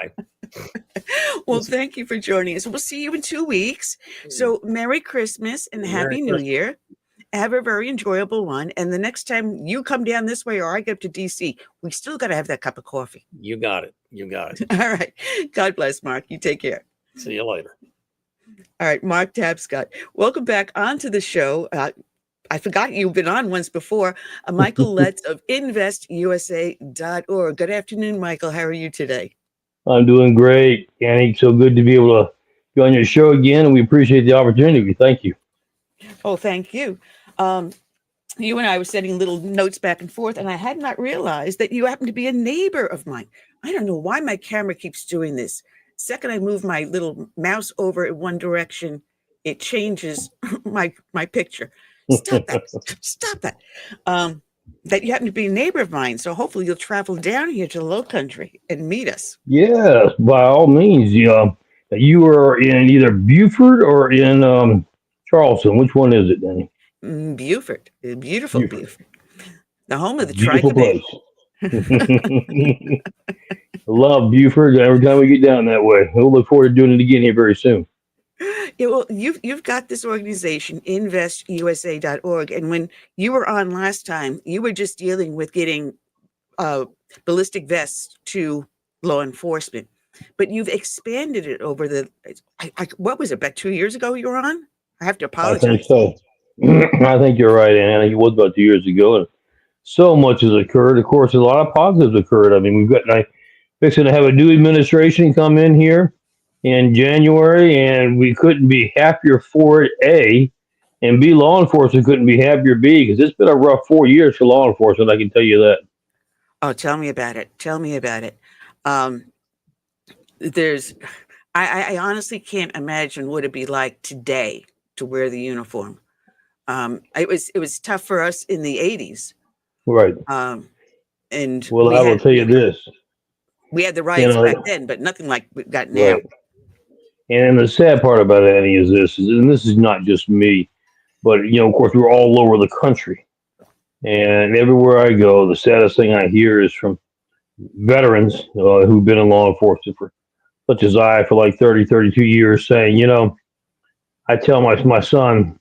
Well, thank you for joining us. We'll see you in 2 weeks. So, Merry Christmas and Happy New Year. Have a very enjoyable one. And the next time you come down this way or I get up to DC, we still got to have that cup of coffee. You got it. You got it. All right. God bless, Mark. You take care. See you later. All right, Mark Tapscott, welcome back onto the show. I forgot you've been on once before. Michael Letts of investusa.org. Good afternoon, Michael. How are you today? I'm doing great, Annie. So good to be able to be on your show again, and we appreciate the opportunity. Thank you. Oh, thank you. You and I were sending little notes back and forth, and I had not realized that you happen to be a neighbor of mine. I don't know why my camera keeps doing this. Second, I move my little mouse over in one direction, it changes my picture. Stop that. Stop that. That you happen to be a neighbor of mine. So hopefully you'll travel down here to the Low Country and meet us. Yes, by all means. You are in either Beaufort or in Charleston. Which one is it, Danny? Beaufort. Beautiful Beaufort. The home of the Beautiful Tri-County. place. I love Beaufort every time we get down that way. We'll look forward to doing it again here very soon. Yeah, well, you've got this organization, investusa.org, and when you were on last time, you were just dealing with getting ballistic vests to law enforcement, but you've expanded it over the. What was it? About 2 years ago you were on? I have to apologize. I think so. I think you're right, Anna. It was about 2 years ago, and so much has occurred. Of course, a lot of positives occurred. I mean, we've got fixing to have a new administration come in here in January, and we couldn't be happier for it, A, and B, law enforcement couldn't be happier, B, because it's been a rough 4 years for law enforcement, I can tell you that. Oh, tell me about it. Tell me about it. I honestly can't imagine what it'd be like today to wear the uniform. It was tough for us in the 80s. Right. And well, I will tell you this. We had the riots back then, but nothing like we got now. Right. And the sad part about it, Annie, is this, and this is not just me, but, of course, we're all over the country. And everywhere I go, the saddest thing I hear is from veterans who've been in law enforcement such as I, for like 30, 32 years, saying, I tell my son,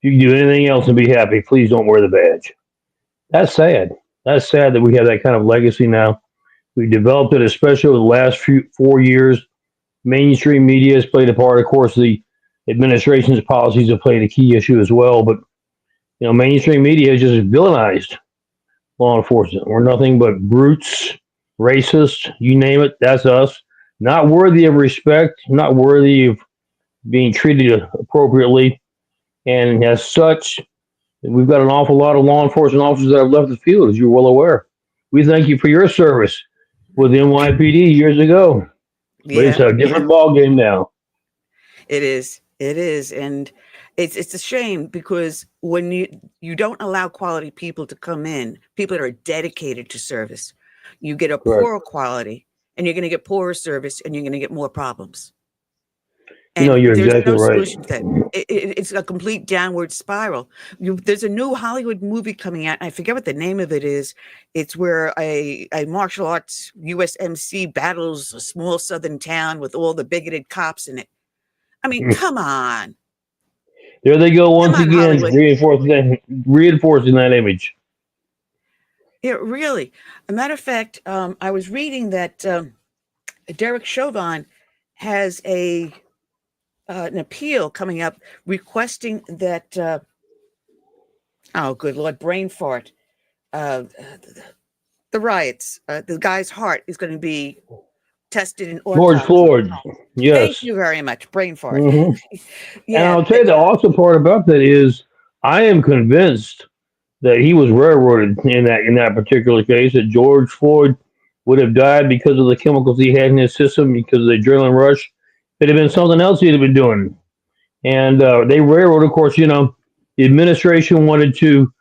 if you can do anything else and be happy, please don't wear the badge. That's sad. That's sad that we have that kind of legacy now. We developed it, especially over the last 4 years. Mainstream media has played a part. Of course, the administration's policies have played a key issue as well. But, mainstream media has just villainized law enforcement. We're nothing but brutes, racists, you name it. That's us. Not worthy of respect, not worthy of being treated appropriately. And as such, we've got an awful lot of law enforcement officers that have left the field, as you're well aware. We thank you for your service with NYPD years ago. But it's a different ball game now. It is. And it's a shame because when you don't allow quality people to come in, people that are dedicated to service, you get a poor quality and you're going to get poorer service and you're going to get more problems. And you're there's exactly no right. solution to that. It's a complete downward spiral. There's a new Hollywood movie coming out. I forget what the name of it is. It's where a martial arts USMC battles a small southern town with all the bigoted cops in it. I mean, come on. There they go once on, again, Hollywood. reinforcing that image. Yeah, really. A matter of fact, I was reading that Derek Chauvin has an appeal coming up requesting that, oh, good Lord, brain fart, the riots, the guy's heart is going to be tested in George autopsy. Floyd, yes. Thank you very much, brain fart. And I'll tell you the awesome part about that is I am convinced that he was railroaded in that particular case, that George Floyd would have died because of the chemicals he had in his system, because of the adrenaline rush. It had been something else he'd have been doing. And they railroaded, of course, the administration wanted to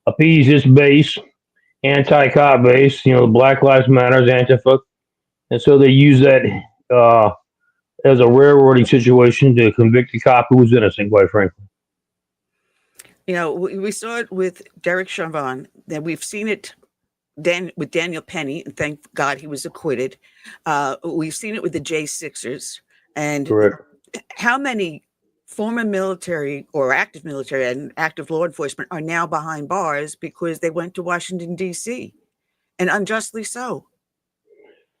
appease its base, anti-cop base, the Black Lives Matters, Antifa. And so they used that as a railroading situation to convict a cop who was innocent, quite frankly. We saw it with Derek Chauvin, then we've seen it with Daniel Penny, and thank God he was acquitted. We've seen it with the J6ers. And correct. How many former military or active military and active law enforcement are now behind bars because they went to Washington, D.C., and unjustly so?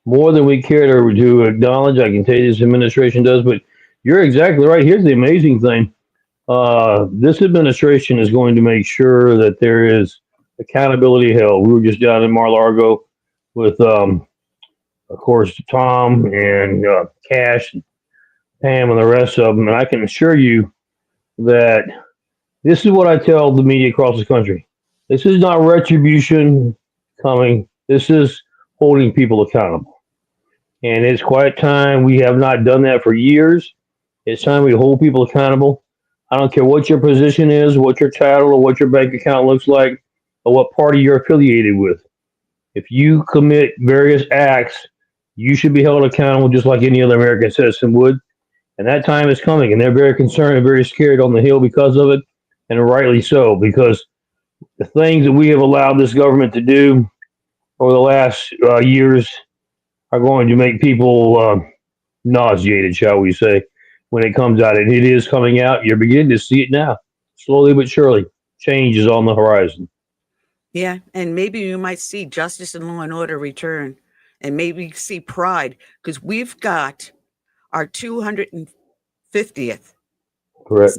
More than we care to acknowledge, I can tell you this administration does, but you're exactly right. Here's the amazing thing. This administration is going to make sure that there is accountability held. We were just down in Mar-a-Lago with, of course, Tom and Cash, and Pam, and the rest of them. And I can assure you that this is what I tell the media across the country. This is not retribution coming. This is holding people accountable. And it's quite time. We have not done that for years. It's time we hold people accountable. I don't care what your position is, what your title, or what your bank account looks like, or what party you're affiliated with. If you commit various acts, you should be held accountable just like any other American citizen would. And that time is coming, and they're very concerned and very scared on the Hill because of it, and rightly so, because the things that we have allowed this government to do over the last years are going to make people nauseated, shall we say, when it comes out. And it is coming out. You're beginning to see it now, slowly but surely. Change is on the horizon. Yeah, and maybe you might see justice and law and order return, and maybe see pride, because we've got our 250th. Correct.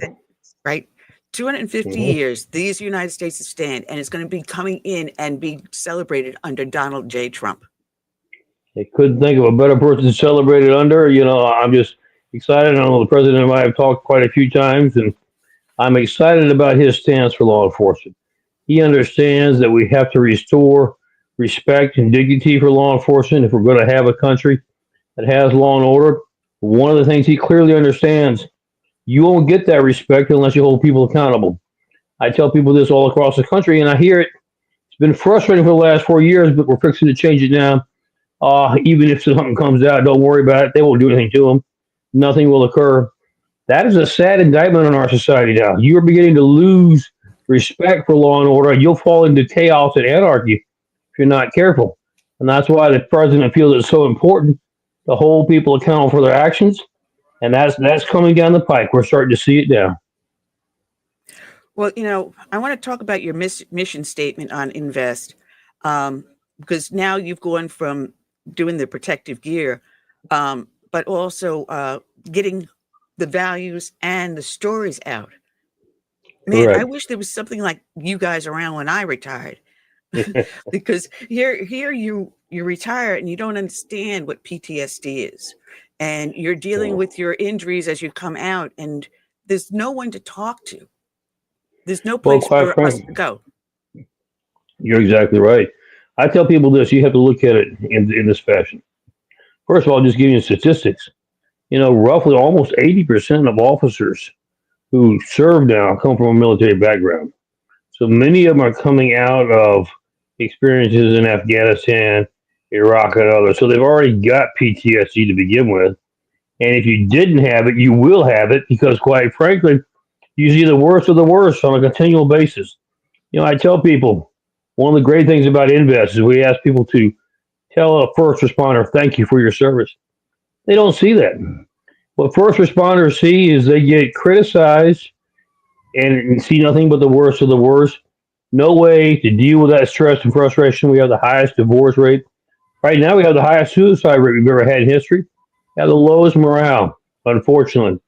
Right? 250 years, these United States stand, and it's going to be coming in and be celebrated under Donald J. Trump. I couldn't think of a better person to celebrate it under. I'm just excited. I know the president and I have talked quite a few times, and I'm excited about his stance for law enforcement. He understands that we have to restore respect and dignity for law enforcement if we're going to have a country that has law and order. One of the things he clearly understands, you won't get that respect unless you hold people accountable. I tell people this all across the country, and I hear it. It's been frustrating for the last 4 years, but we're fixing to change it now. Even if something comes out, don't worry about it. They won't do anything to them. Nothing will occur. That is a sad indictment on our society now. You are beginning to lose respect for law and order. You'll fall into chaos and anarchy if you're not careful. And that's why the president feels it's so important to hold people accountable for their actions. And that's coming down the pike. We're starting to see it now. Well, I want to talk about your mission statement on Invest, because now you've gone from doing the protective gear, but also getting the values and the stories out. Man, Correct. I wish there was something like you guys around when I retired, because here you retire and you don't understand what PTSD is, and you're dealing with your injuries as you come out, and there's no one to talk to. There's no place for us to go. You're exactly right. I tell people this: you have to look at it in this fashion. First of all, just giving you statistics. Roughly almost 80% of officers who serve now come from a military background. So many of them are coming out of experiences in Afghanistan, Iraq, and others. So they've already got PTSD to begin with. And if you didn't have it, you will have it because, quite frankly, you see the worst of the worst on a continual basis. I tell people one of the great things about Invest is we ask people to tell a first responder, thank you for your service. They don't see that. What first responders see is they get criticized and see nothing but the worst of the worst. No way to deal with that stress and frustration. We have the highest divorce rate. Right now, we have the highest suicide rate we've ever had in history. We have the lowest morale, unfortunately.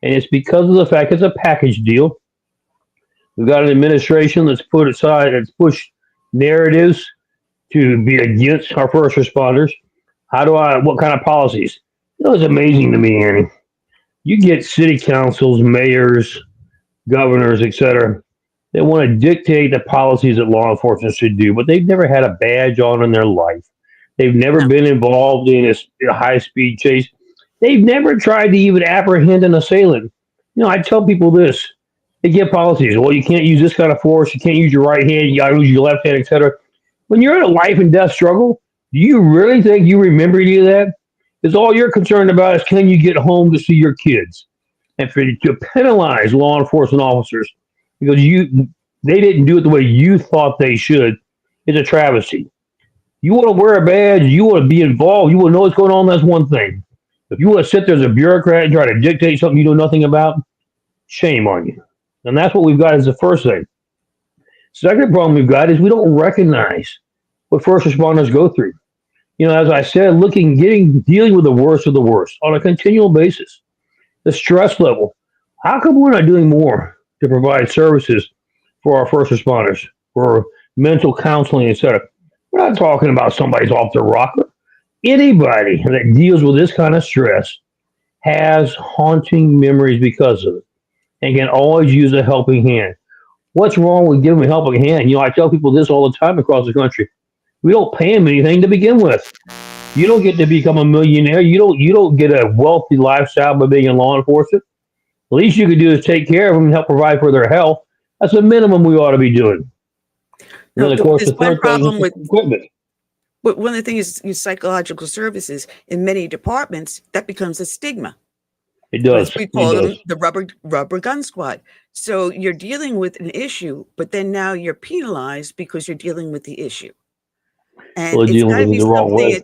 And it's because of the fact it's a package deal. We've got an administration that's pushed narratives to be against our first responders. What kind of policies? It's amazing to me, Annie. You get city councils, mayors, governors, etc. They want to dictate the policies that law enforcement should do, but they've never had a badge on in their life. They've never been involved in a high-speed chase. They've never tried to even apprehend an assailant. I tell people this. They get policies. Well, you can't use this kind of force. You can't use your right hand. You got to use your left hand, etc. When you're in a life and death struggle, do you really think you remember any of that? Because all you're concerned about is can you get home to see your kids? And to penalize law enforcement officers because they didn't do it the way you thought they should is a travesty. You want to wear a badge, you want to be involved, you want to know what's going on, that's one thing. If you want to sit there as a bureaucrat and try to dictate something you know nothing about, shame on you. And that's what we've got as the first thing. Second problem we've got is we don't recognize what first responders go through. As I said, dealing with the worst of the worst on a continual basis. The stress level. How come we're not doing more to provide services for our first responders, for mental counseling, etc.? We're not talking about somebody's off the rocker. Anybody that deals with this kind of stress has haunting memories because of it and can always use a helping hand. What's wrong with giving a helping hand? I tell people this all the time across the country. We don't pay them anything to begin with. You don't get to become a millionaire. You don't get a wealthy lifestyle by being in law enforcement. The least you can do is take care of them and help provide for their health. That's the minimum we ought to be doing. And then, of course, the third thing is equipment. But one of the things is psychological services in many departments, that becomes a stigma. It does. We call them the rubber gun squad. So you're dealing with an issue, but then now you're penalized because you're dealing with the issue. And well, it's got to be the wrong way.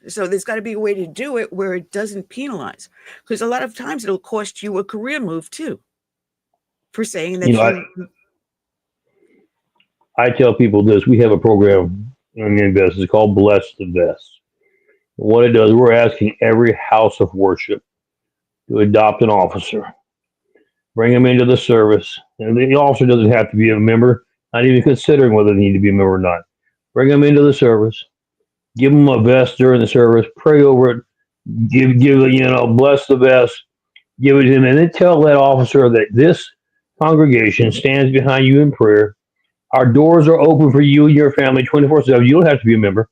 So there's got to be a way to do it where it doesn't penalize. Because a lot of times it'll cost you a career move too. For saying that I tell people this. We have a program in Invest. It's called Bless the Vest. What it does, we're asking every house of worship to adopt an officer. Bring them into the service. And the officer doesn't have to be a member, not even considering whether they need to be a member or not. Bring them into the service. Give them a vest during the service. Pray over it. Bless the vest. Give it to him. And then tell that officer that this congregation stands behind you in prayer. Our doors are open for you and your family 24/7. You don't have to be a member.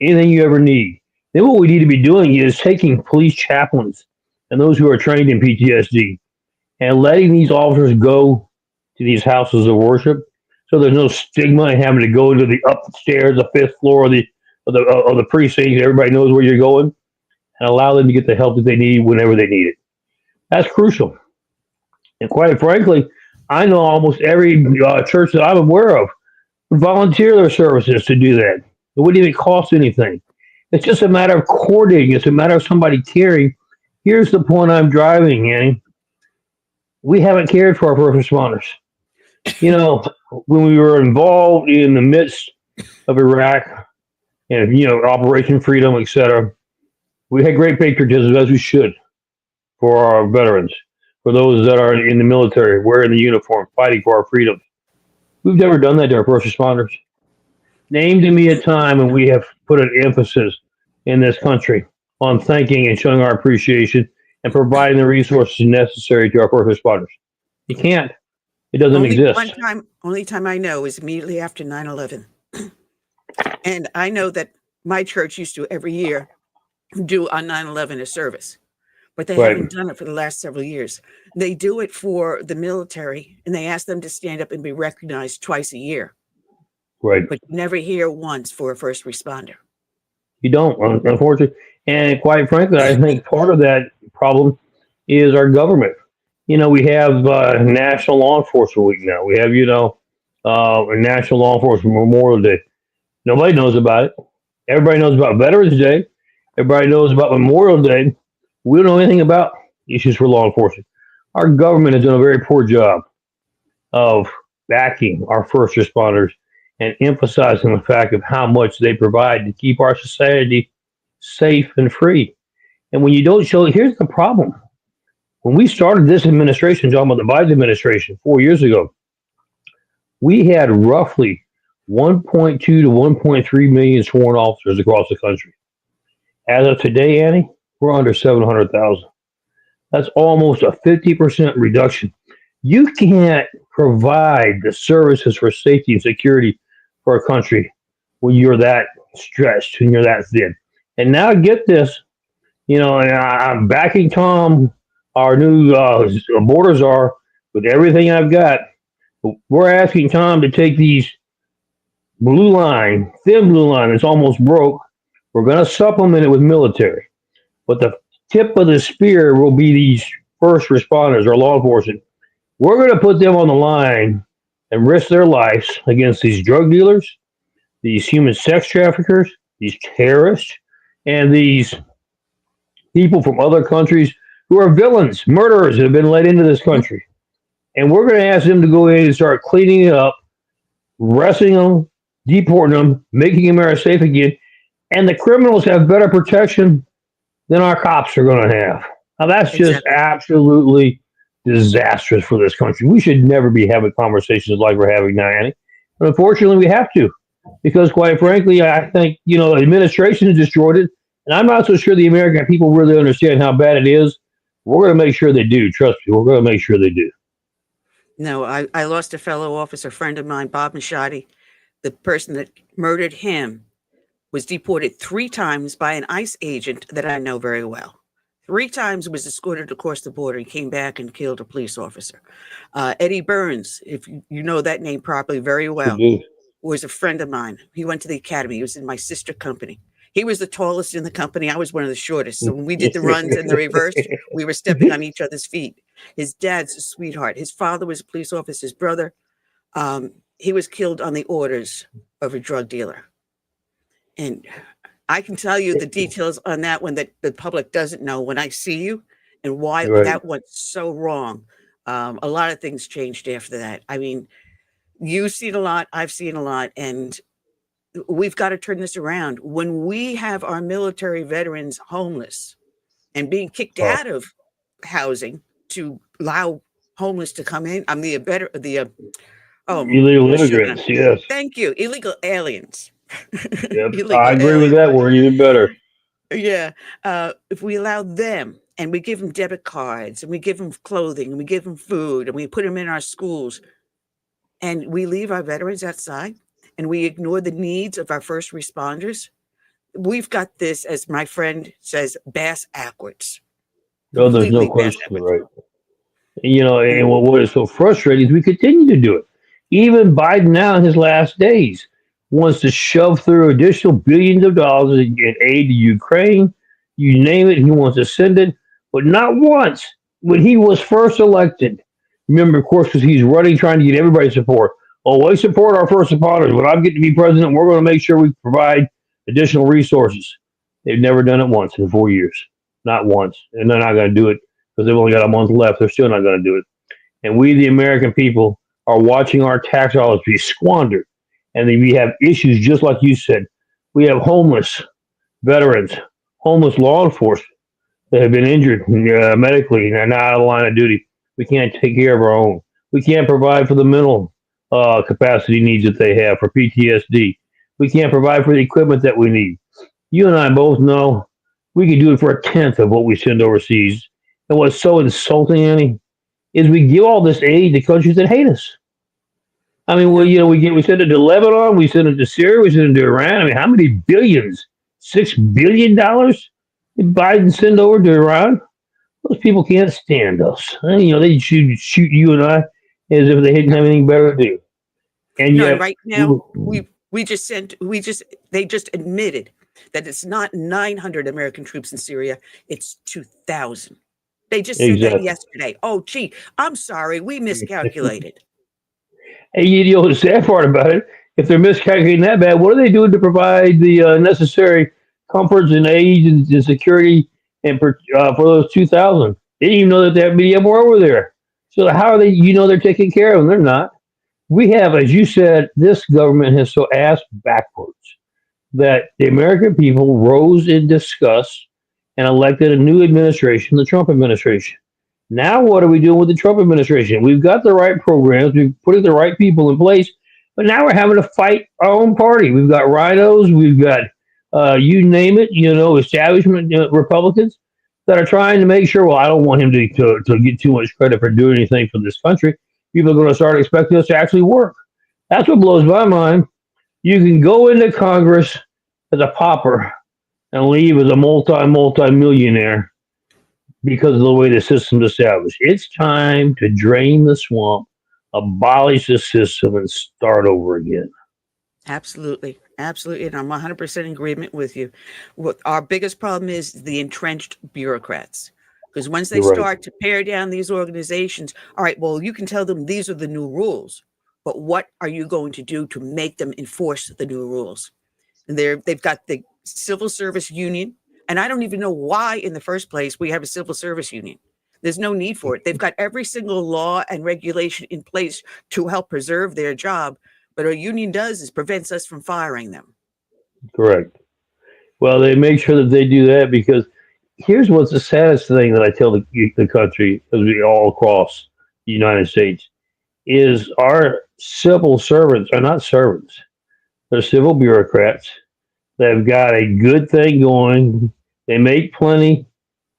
Anything you ever need. Then what we need to be doing is taking police chaplains and those who are trained in PTSD and letting these officers go to these houses of worship so there's no stigma in having to go to the upstairs, the fifth floor of the precinct. Everybody knows where you're going, and allow them to get the help that they need whenever they need it. That's crucial. And quite frankly, I know almost every church that I'm aware of would volunteer their services to do that. It wouldn't even cost anything. It's just a matter of coordinating. It's a matter of somebody caring. Here's the point I'm driving, Annie. We haven't cared for our first responders. When we were involved in the midst of Iraq and, Operation Freedom, etc., we had great patriotism, as we should, for our veterans, for those that are in the military, wearing the uniform, fighting for our freedom. We've never done that to our first responders. Name to me a time when we have put an emphasis in this country on thanking and showing our appreciation and providing the resources necessary to our first responders. You can't. It doesn't exist. Only time I know is immediately after 9/11. And I know that my church used to every year do on 9/11 a service, but they haven't done it for the last several years. They do it for the military, and they ask them to stand up and be recognized twice a year. Right. But you never hear once for a first responder. You don't, unfortunately. And quite frankly, I think part of that problem is our government. We have National Law Enforcement Week now. We have, National Law Enforcement Memorial Day. Nobody knows about it. Everybody knows about Veterans Day. Everybody knows about Memorial Day. We don't know anything about issues for law enforcement. Our government has done a very poor job of backing our first responders and emphasizing the fact of how much they provide to keep our society safe and free. And when you don't show, here's the problem. When we started this administration, talking about the Biden administration 4 years ago, we had roughly 1.2 to 1.3 million sworn officers across the country. As of today, Annie, we're under 700,000. That's almost a 50% reduction. You can't provide the services for safety and security for a country when you're that stretched, when you're that thin. And now get this, and I'm backing Tom, our new border czar, with everything I've got. We're asking Tom to take these thin blue line that's almost broke. We're going to supplement it with military. But the tip of the spear will be these first responders or law enforcement. We're going to put them on the line and risk their lives against these drug dealers, these human sex traffickers, these terrorists, and these people from other countries who are villains, murderers that have been let into this country. And we're going to ask them to go in and start cleaning it up, arresting them, deporting them, making America safe again. And the criminals have better protection than our cops are going to have. Now, that's just absolutely disastrous for this country. We should never be having conversations like we're having now, Annie. But unfortunately, we have to. Because, quite frankly, I think, the administration has destroyed it. And I'm not so sure the American people really understand how bad it is. We're going to make sure they do. Trust me, we're going to make sure they do. No, I lost a fellow officer friend of mine, Bob Machadi. The person that murdered him was deported 3 times by an ICE agent that I know very well. 3 times was escorted across the border. He came back and killed a police officer. Eddie Burns, if you know that name properly very well, was a friend of mine. He went to the academy. He was in my sister company. He was the tallest in the company. I was one of the shortest. So when we did the runs and the reverse, we were stepping on each other's feet. His dad's a sweetheart. His father was a police officer's brother. He was killed on the orders of a drug dealer. And I can tell you the details on that one that the public doesn't know when I see you and why that went so wrong. A lot of things changed after that. I mean, you've seen a lot, I've seen a lot, and we've got to turn this around. When we have our military veterans homeless and being kicked out of housing to allow homeless to come in, illegal immigrants, yes. Thank you. Illegal aliens. Yep. I agree with that word even better. Yeah. If we allow them and we give them debit cards and we give them clothing and we give them food and we put them in our schools and we leave our veterans outside and we ignore the needs of our first responders, we've got this, as my friend says, bass backwards. No, there's no question, right? And what is so frustrating is we continue to do it. Even Biden now in his last days wants to shove through additional billions of dollars in aid to Ukraine. You name it, he wants to send it. But not once when he was first elected. Remember, of course, because he's running, trying to get everybody's support. Oh, we support our first responders. When I get to be president, we're going to make sure we provide additional resources. They've never done it once in 4 years. Not once. And they're not going to do it because they've only got a month left. They're still not going to do it. And we, the American people, are watching our tax dollars be squandered. And then we have issues, just like you said. We have homeless veterans, homeless law enforcement that have been injured medically and are not out of the line of duty. We can't take care of our own. We can't provide for the mental capacity needs that they have for PTSD. We can't provide for the equipment that we need. You and I both know we can do it for 1/10 of what we send overseas. And what's so insulting, Annie, is we give all this aid to countries that hate us. I mean, well, we send it to Lebanon, we send it to Syria, we send it to Iran. I mean, how many billions? $6 billion did Biden send over to Iran? Those people can't stand us. They shoot you and I as if they didn't have anything better to do. And yet, right now, they just admitted that it's not 900 American troops in Syria, it's 2,000. They just said that Exactly. yesterday. Oh, gee, I'm sorry, we miscalculated. And you know the sad part about it, if they're miscalculating that bad, what are they doing to provide the necessary comforts and aid and security and for those 2,000? They didn't even know that that many more over there. So how are they? You know they're taking care of them. They're not. We have, as you said, this government has so ass backwards that the American people rose in disgust and elected a new administration, the Trump administration. Now, what are we doing with the Trump administration? We've got the right programs, we've put the right people in place, but now we're having to fight our own party. We've got rhinos, we've got you name it, establishment Republicans that are trying to make sure. Well, I don't want him to get too much credit for doing anything for this country. People are going to start expecting us to actually work. That's what blows my mind. You can go into Congress as a pauper and leave as a multi-millionaire because of the way the system's established. It's time to drain the swamp, abolish the system, and start over again. Absolutely. Absolutely. And I'm 100% in agreement with you. What our biggest problem is the entrenched bureaucrats. Because once they start to pare down these organizations, all right, well, you can tell them these are the new rules, but what are you going to do to make them enforce the new rules? And they've got the civil service union, and I don't even know why in the first place we have a civil service union. There's no need for it. They've got every single law and regulation in place to help preserve their job, but what a union does is prevents us from firing them. Correct. Well, they make sure that they do that because here's what's the saddest thing that I tell the country, as we all across the United States, is our civil servants are not servants. They're civil bureaucrats. They've got a good thing going. They make plenty.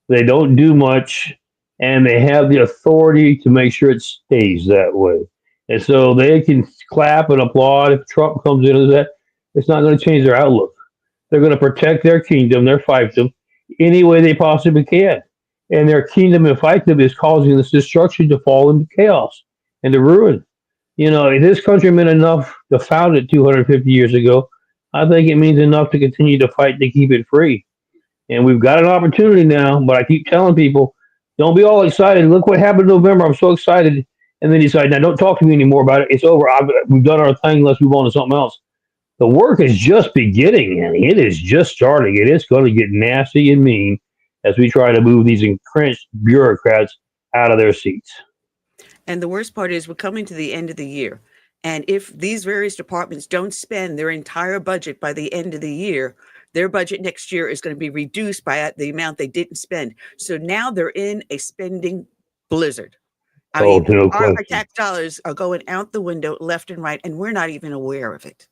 They don't do much. And they have the authority to make sure it stays that way. And so they can clap and applaud if Trump comes into that. It's not going to change their outlook. They're going to protect their kingdom, their fiefdom, any way they possibly can. And their kingdom and fiefdom is causing this destruction to fall into chaos and to ruin. If this country meant enough to found it 250 years ago, I think it means enough to continue to fight to keep it free. And we've got an opportunity now, but I keep telling people, don't be all excited. Look what happened in November. I'm so excited. And then decide, now don't talk to me anymore about it. It's over. We've done our thing. Let's move on to something else. The work is just beginning, and it is just starting. And it's going to get nasty and mean as we try to move these entrenched bureaucrats out of their seats. And the worst part is we're coming to the end of the year. And if these various departments don't spend their entire budget by the end of the year, their budget next year is going to be reduced by the amount they didn't spend. So now they're in a spending blizzard. I mean, no our question. tax dollars are going out the window left and right, and we're not even aware of it.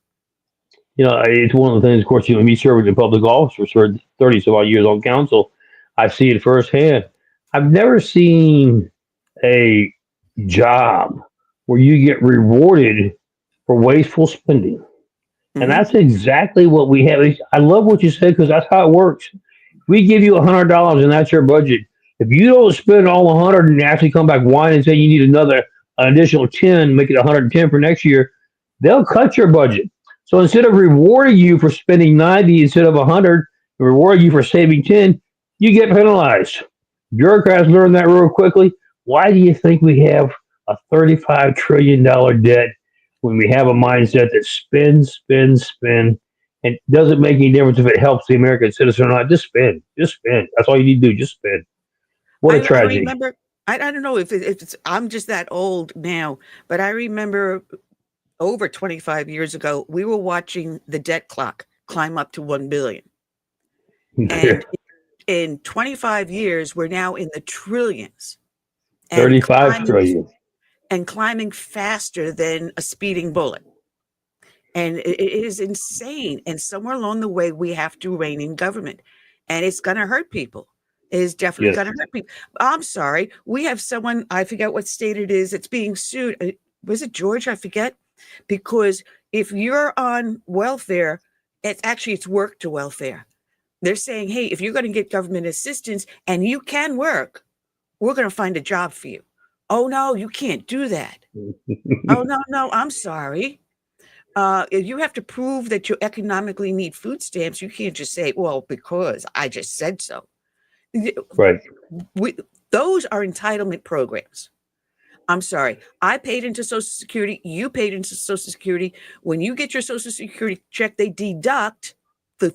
It's one of the things, of course, me serving in public office for 30 some odd years on council, I see it firsthand. I've never seen a job where you get rewarded for wasteful spending. Mm-hmm. And that's exactly what we have. I love what you said because that's how it works. We give you $100 and that's your budget. If you don't spend all 100 and actually come back whining and say you need an additional 10, make it 110 for next year, they'll cut your budget. So instead of rewarding you for spending 90 instead of 100, reward you for saving 10, you get penalized. Bureaucrats learn that real quickly. Why do you think we have a $35 trillion debt when we have a mindset that spends, and doesn't make any difference if it helps the American citizen or not? Just spend. That's all you need to do. Just spend. What a tragedy. I remember, I don't know if it's, I'm just that old now, but I remember over 25 years ago, we were watching the debt clock climb up to 1 billion. And in 25 years, we're now in the trillions. 35 trillion. And climbing faster than a speeding bullet. And it is insane. And somewhere along the way, we have to rein in government. And it's going to hurt people. It is definitely going to hurt people. I'm sorry. We have someone, I forget what state it is, it's being sued. Was it Georgia? I forget. Because if you're on welfare, it's work to welfare. They're saying, hey, if you're going to get government assistance and you can work, we're going to find a job for you. Oh, no, you can't do that. Oh, no, I'm sorry. You have to prove that you economically need food stamps. You can't just say, well, because I just said so. Right. Those are entitlement programs. I'm sorry. I paid into Social Security. You paid into Social Security. When you get your Social Security check, they deduct the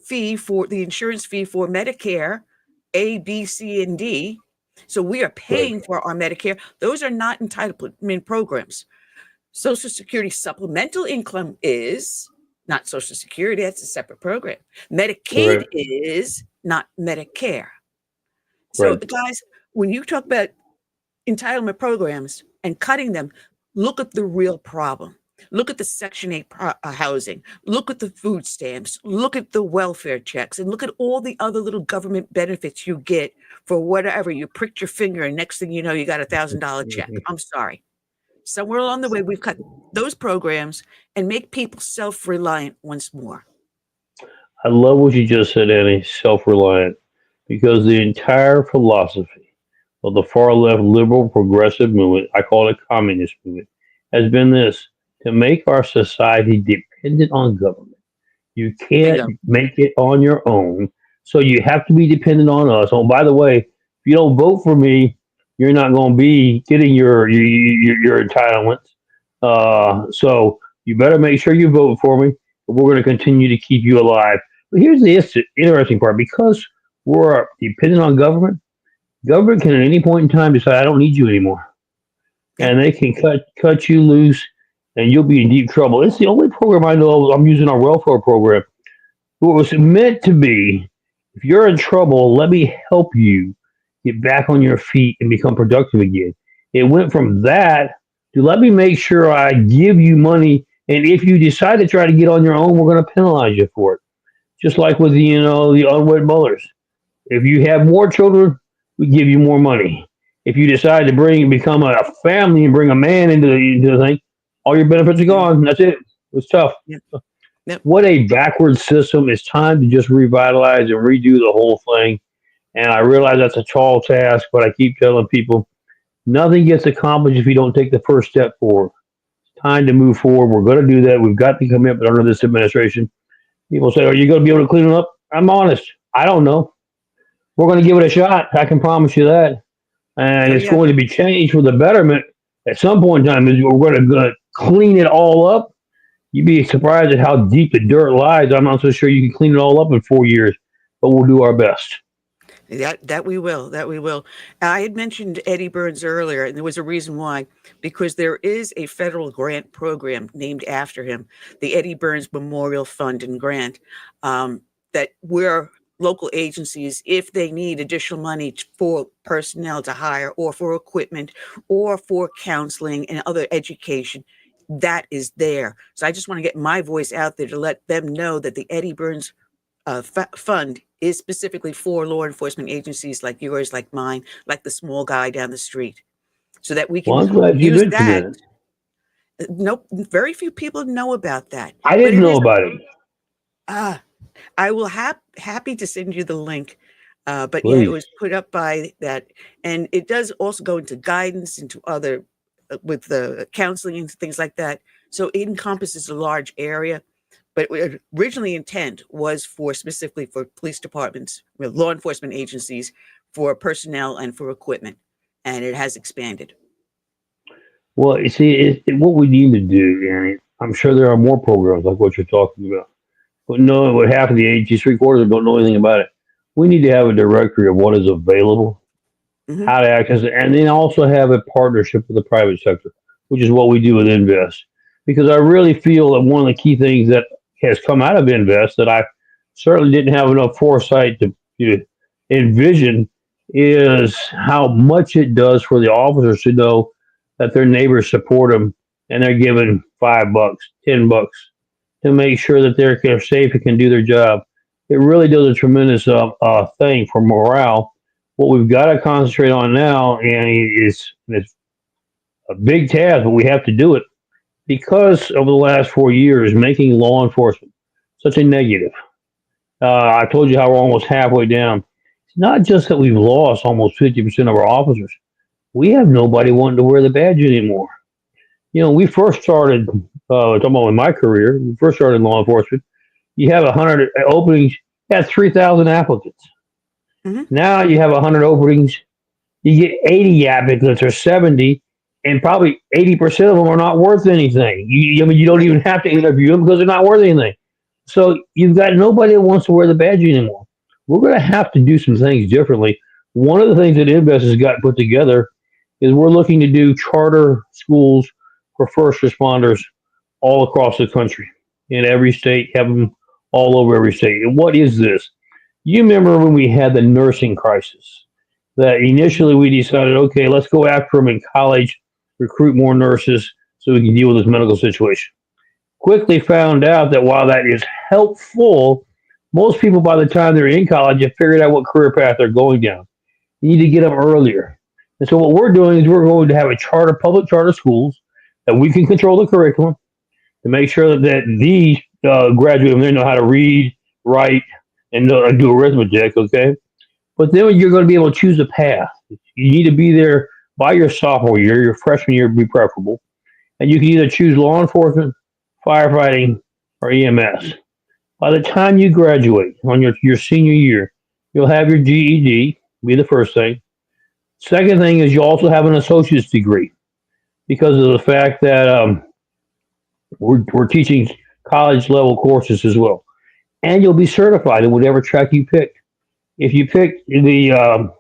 insurance fee for Medicare, A, B, C, and D. So we are paying for our Medicare. Those are not entitlement programs. Social Security supplemental income is not Social Security. That's a separate program. Medicaid is not Medicare. So guys, when you talk about entitlement programs and cutting them, look at the real problem. Look at the Section 8 housing. Look at the food stamps. Look at the welfare checks. And look at all the other little government benefits you get for whatever. You pricked your finger and next thing you know, you got $1,000 check. I'm sorry. Somewhere along the way, we've cut those programs and make people self-reliant once more. I love what you just said, Annie, self-reliant, because the entire philosophy of the far left liberal progressive movement, I call it communist movement, has been this: to make our society dependent on government. You can't make it on your own, so you have to be dependent on us. Oh, by the way, if you don't vote for me, you're not going to be getting your entitlements. So you better make sure you vote for me. We're going to continue to keep you alive. But here's the interesting part: because we're dependent on government, government can at any point in time decide, I don't need you anymore, and they can cut you loose, and you'll be in deep trouble. It's the only program I know of. I'm using our welfare program. It was meant to be: if you're in trouble, let me help you get back on your feet and become productive again. It went from that to let me make sure I give you money, and if you decide to try to get on your own, we're going to penalize you for it. Just like with the unwed mothers. If you have more children, we give you more money. If you decide to become a family and bring a man into the thing, all your benefits are gone. That's it. It's tough. Yep. What a backwards system. It's time to just revitalize and redo the whole thing. And I realize that's a tall task, but I keep telling people, nothing gets accomplished if you don't take the first step forward. It's time to move forward. We're going to do that. We've got the commitment under this administration. People say, are you going to be able to clean it up? I'm honest. I don't know. We're going to give it a shot. I can promise you that. And it's going to be changed for the betterment. At some point in time, we're going to clean it all up. You'd be surprised at how deep the dirt lies. I'm not so sure you can clean it all up in 4 years, but we'll do our best. That we will. I had mentioned Eddie Burns earlier, and there was a reason why, because there is a federal grant program named after him, the Eddie Burns Memorial Fund and Grant, that where local agencies, if they need additional money for personnel to hire or for equipment or for counseling and other education, that is there. So I just want to get my voice out there to let them know that the Eddie Burns fund is specifically for law enforcement agencies like yours, like mine, like the small guy down the street, so that we can use that. Nope, very few people know about that. I didn't know about it. I will happy to send you the link. But Please. Yeah, it was put up by that, and it does also go into guidance, into other with the counseling and things like that. So it encompasses a large area. But originally intent was specifically for police departments, law enforcement agencies, for personnel and for equipment, and it has expanded. Well, you see, what we need to do, and I'm sure there are more programs like what you're talking about, but knowing what half of the agencies, 3/4 don't know anything about it. We need to have a directory of what is available, how to access it, and then also have a partnership with the private sector, which is what we do with Invest. Because I really feel that one of the key things that has come out of Invest that I certainly didn't have enough foresight to envision is how much it does for the officers to know that their neighbors support them and they're giving $5, $10 to make sure that they're safe and can do their job. It really does a tremendous thing for morale. What we've got to concentrate on now, and it's a big task, but we have to do it, because over the last 4 years, making law enforcement such a negative. I told you how we're almost halfway down. It's not just that we've lost almost 50% of our officers. We have nobody wanting to wear the badge anymore. We first started talking about in my career, when I first started in law enforcement, you have 100 openings, you had 3,000 applicants. Now you have 100 openings, you get 80 applicants or 70, and probably 80% of them are not worth anything. I mean, you don't even have to interview them because they're not worth anything. So you've got nobody that wants to wear the badge anymore. We're going to have to do some things differently. One of the things that Invest has got put together is we're looking to do charter schools for first responders all across the country. In every state, have them all over every state. And what is this? You remember when we had the nursing crisis, that initially we decided, okay, let's go after them in college, recruit more nurses so we can deal with this medical situation. Quickly found out that while that is helpful, most people by the time they're in college have figured out what career path they're going down. You need to get them earlier. And so what we're doing is we're going to have public charter schools that we can control the curriculum to make sure that these graduates they know how to read, write, and do arithmetic, okay? But then you're going to be able to choose a path. You need to be there by your sophomore year, your freshman year would be preferable. And you can either choose law enforcement, firefighting, or EMS. By the time you graduate on your senior year, you'll have your GED, be the first thing. Second thing is you also have an associate's degree because of the fact that we're teaching college level courses as well. And you'll be certified in whatever track you pick. If you pick the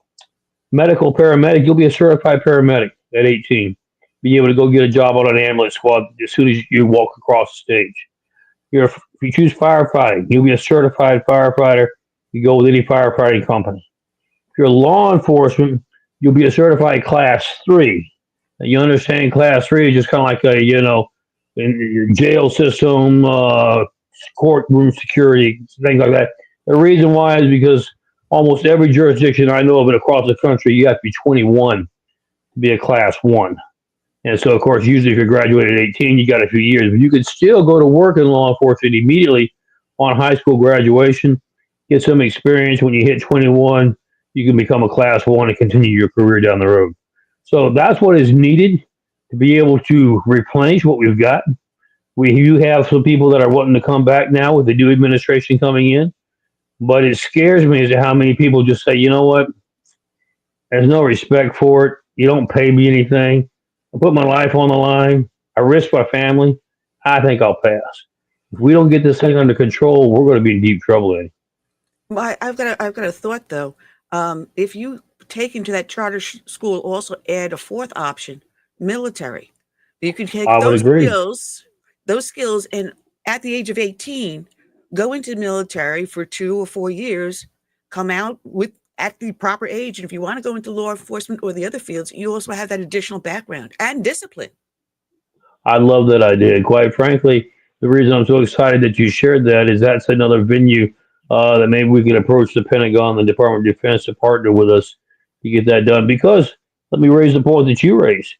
medical paramedic, you'll be a certified paramedic at 18. Be able to go get a job on an ambulance squad as soon as you walk across the stage. If you choose firefighting, you'll be a certified firefighter. You go with any firefighting company. If you're law enforcement, you'll be a certified class 3. Now, you understand class 3 is just kind of like in your jail system, courtroom security, things like that. The reason why is because almost every jurisdiction I know of it across the country, you have to be 21 to be a class 1. And so, of course, usually if you're graduated at 18, you got a few years. But you can still go to work in law enforcement immediately on high school graduation, get some experience. When you hit 21, you can become a class 1 and continue your career down the road. So that's what is needed to be able to replenish what we've got. We do have some people that are wanting to come back now with the new administration coming in. But it scares me as to how many people just say, you know what, there's no respect for it. You don't pay me anything. I put my life on the line. I risk my family. I think I'll pass. If we don't get this thing under control, we're going to be in deep trouble, Eddie. Well, I've got a thought though. If you take into that charter school, also add a fourth option, military. You can take those skills, and at the age of 18, go into the military for 2 or 4 years, come out at the proper age. And if you want to go into law enforcement or the other fields, you also have that additional background and discipline. I love that idea. Quite frankly, the reason I'm so excited that you shared that is that's another venue that maybe we can approach the Pentagon, the Department of Defense to partner with us to get that done. Because let me raise the point that you raised.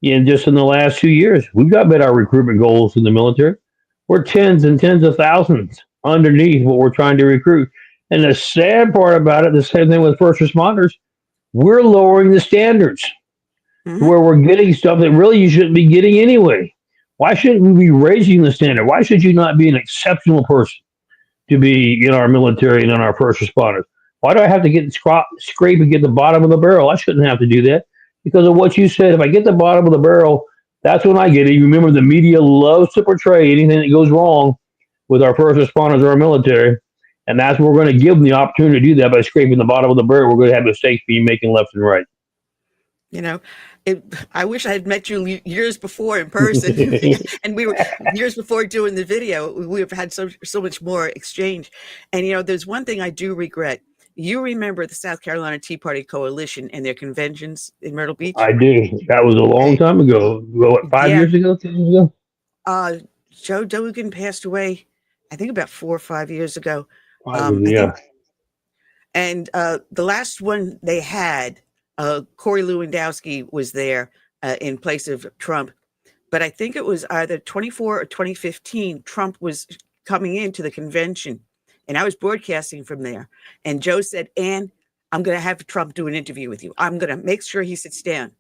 Just in the last 2 years, we've got met our recruitment goals in the military. We're tens and tens of thousands underneath what we're trying to recruit. And the sad part about it, the same thing with first responders, we're lowering the standards where we're getting stuff that really you shouldn't be getting anyway. Why shouldn't we be raising the standard? Why should you not be an exceptional person to be in our military and in our first responders? Why do I have to scrape and get the bottom of the barrel? I shouldn't have to do that because of what you said. If I get the bottom of the barrel, that's when I get it. You remember the media loves to portray anything that goes wrong with our first responders or our military. And that's what we're going to give them the opportunity to do that by scraping the bottom of the barrel. We're going to have mistakes being making left and right. I wish I had met you years before in person, and we were years before doing the video. We have had so much more exchange. And there's one thing I do regret. You remember the South Carolina Tea Party Coalition and their conventions in Myrtle Beach? I do. That was a long time ago. What, 5 years ago? 10 years ago? Joe Dogan passed away, I think about 4 or 5 years ago. And the last one they had, Corey Lewandowski was there in place of Trump. But I think it was either 24 or 2015, Trump was coming into the convention. And I was broadcasting from there. And Joe said, Ann, I'm going to have Trump do an interview with you. I'm going to make sure he sits down.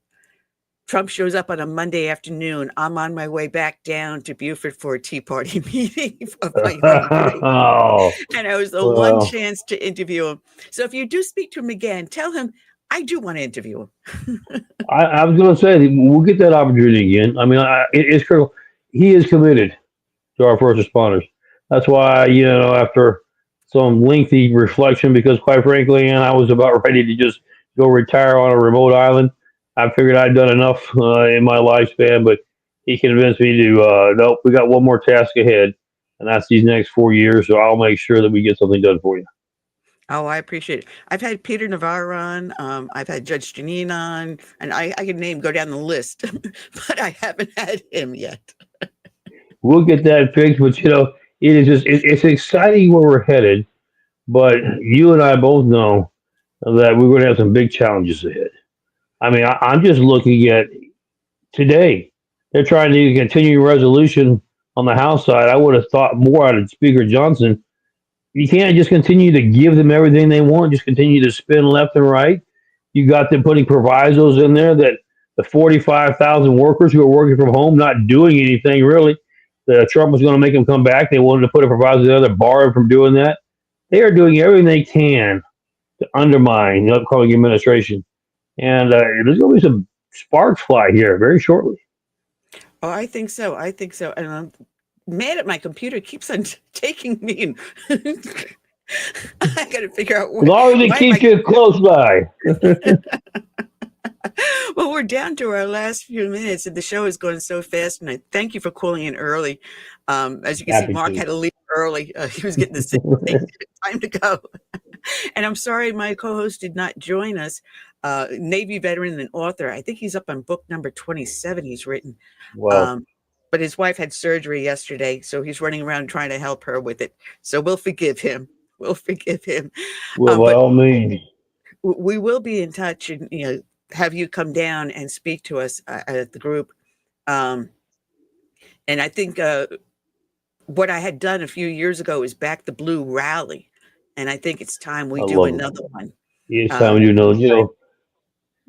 Trump shows up on a Monday afternoon. I'm on my way back down to Beaufort for a Tea Party meeting of my own group. Oh, And I was the one chance to interview him. So if you do speak to him again, tell him I do want to interview him. I was going to say we'll get that opportunity again. I mean, it's critical. He is committed to our first responders. That's why, after some lengthy reflection, because quite frankly, and I was about ready to just go retire on a remote island. I figured I'd done enough in my lifespan, but he convinced me to, nope, we got one more task ahead, and that's these next 4 years. So I'll make sure that we get something done for you. Oh, I appreciate it. I've had Peter Navarro on. I've had Judge Janine on, and I can go down the list, but I haven't had him yet. We'll get that fixed, but it is just it's exciting where we're headed. But you and I both know that we're going to have some big challenges ahead. I mean, I'm just looking at today. They're trying to continue resolution on the House side. I would have thought more out of Speaker Johnson. You can't just continue to give them everything they want, just continue to spin left and right. You got them putting provisos in there that the 45,000 workers who are working from home, not doing anything really, that Trump was going to make them come back. They wanted to put a proviso there that barred from doing that. They are doing everything they can to undermine the upcoming administration. And there's going to be some sparks fly here very shortly. Oh, I think so. And I'm mad at my computer. It keeps on taking me. And I got to figure out. As long as it keeps you close by. Well, we're down to our last few minutes, and the show is going so fast. And I thank you for calling in early. As you can see, Mark had to leave early. He was getting the signal. Time to go. And I'm sorry my co-host did not join us. Navy veteran and author. I think he's up on book number 27 he's written. Wow. But his wife had surgery yesterday, so he's running around trying to help her with it. So we'll forgive him. Well, by all means. We will be in touch and, have you come down and speak to us at the group. And I think what I had done a few years ago is back the Blue Rally. And I think it's time we do another one. It's time we do another.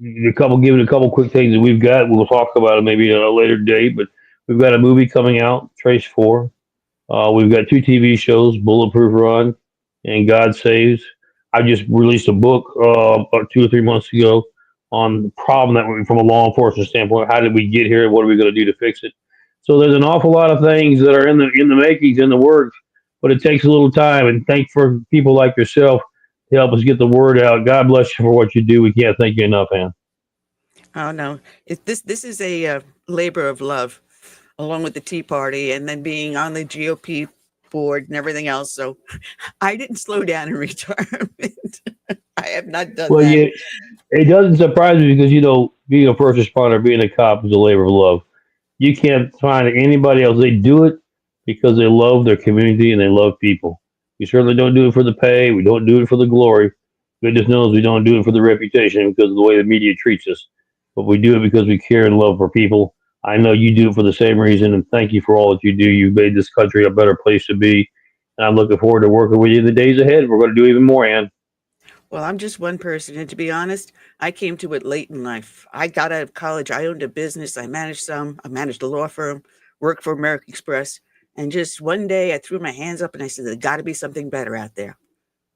Giving a couple quick things that we've got. We'll talk about it maybe at a later date, but we've got a movie coming out, Trace 4. We've got 2 TV shows, Bulletproof Run and God Saves. I just released a book about 2 or 3 months ago on the problem that from a law enforcement standpoint. How did we get here? What are we going to do to fix it? So there's an awful lot of things that are in the makings, in the works, but it takes a little time. And thank for people like yourself to help us get the word out. God bless you for what you do. We can't thank you enough, Ann. Oh no, this is a labor of love, along with the Tea Party, and then being on the GOP board and everything else. So I didn't slow down in retirement. I have not done that. Yeah, it doesn't surprise me because being a first responder, being a cop is a labor of love. You can't find anybody else. They do it because they love their community and they love people. We certainly don't do it for the pay. We don't do it for the glory. Goodness knows we don't do it for the reputation because of the way the media treats us. But we do it because we care and love for people. I know you do it for the same reason, and thank you for all that you do. You've made this country a better place to be, and I'm looking forward to working with you in the days ahead. We're going to do even more, Ann. Well, I'm just one person, and to be honest, I came to it late in life. I got out of college. I owned a business. I managed a law firm, worked for American Express, and just one day I threw my hands up and I said, there's got to be something better out there.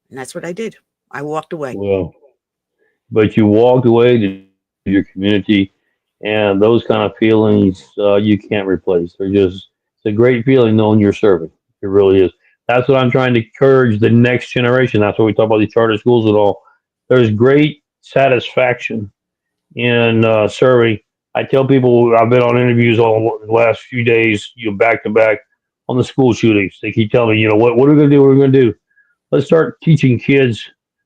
And that's what I did. I walked away. Well, but you walked away to your community, and those kind of feelings you can't replace. It's a great feeling knowing you're serving. It really is. That's what I'm trying to encourage the next generation. That's what we talk about these charter schools and all. There's great satisfaction in serving. I tell people, I've been on interviews all the last few days, back to back on the school shootings. They keep telling me, what are we going to do? What are we going to do? Let's start teaching kids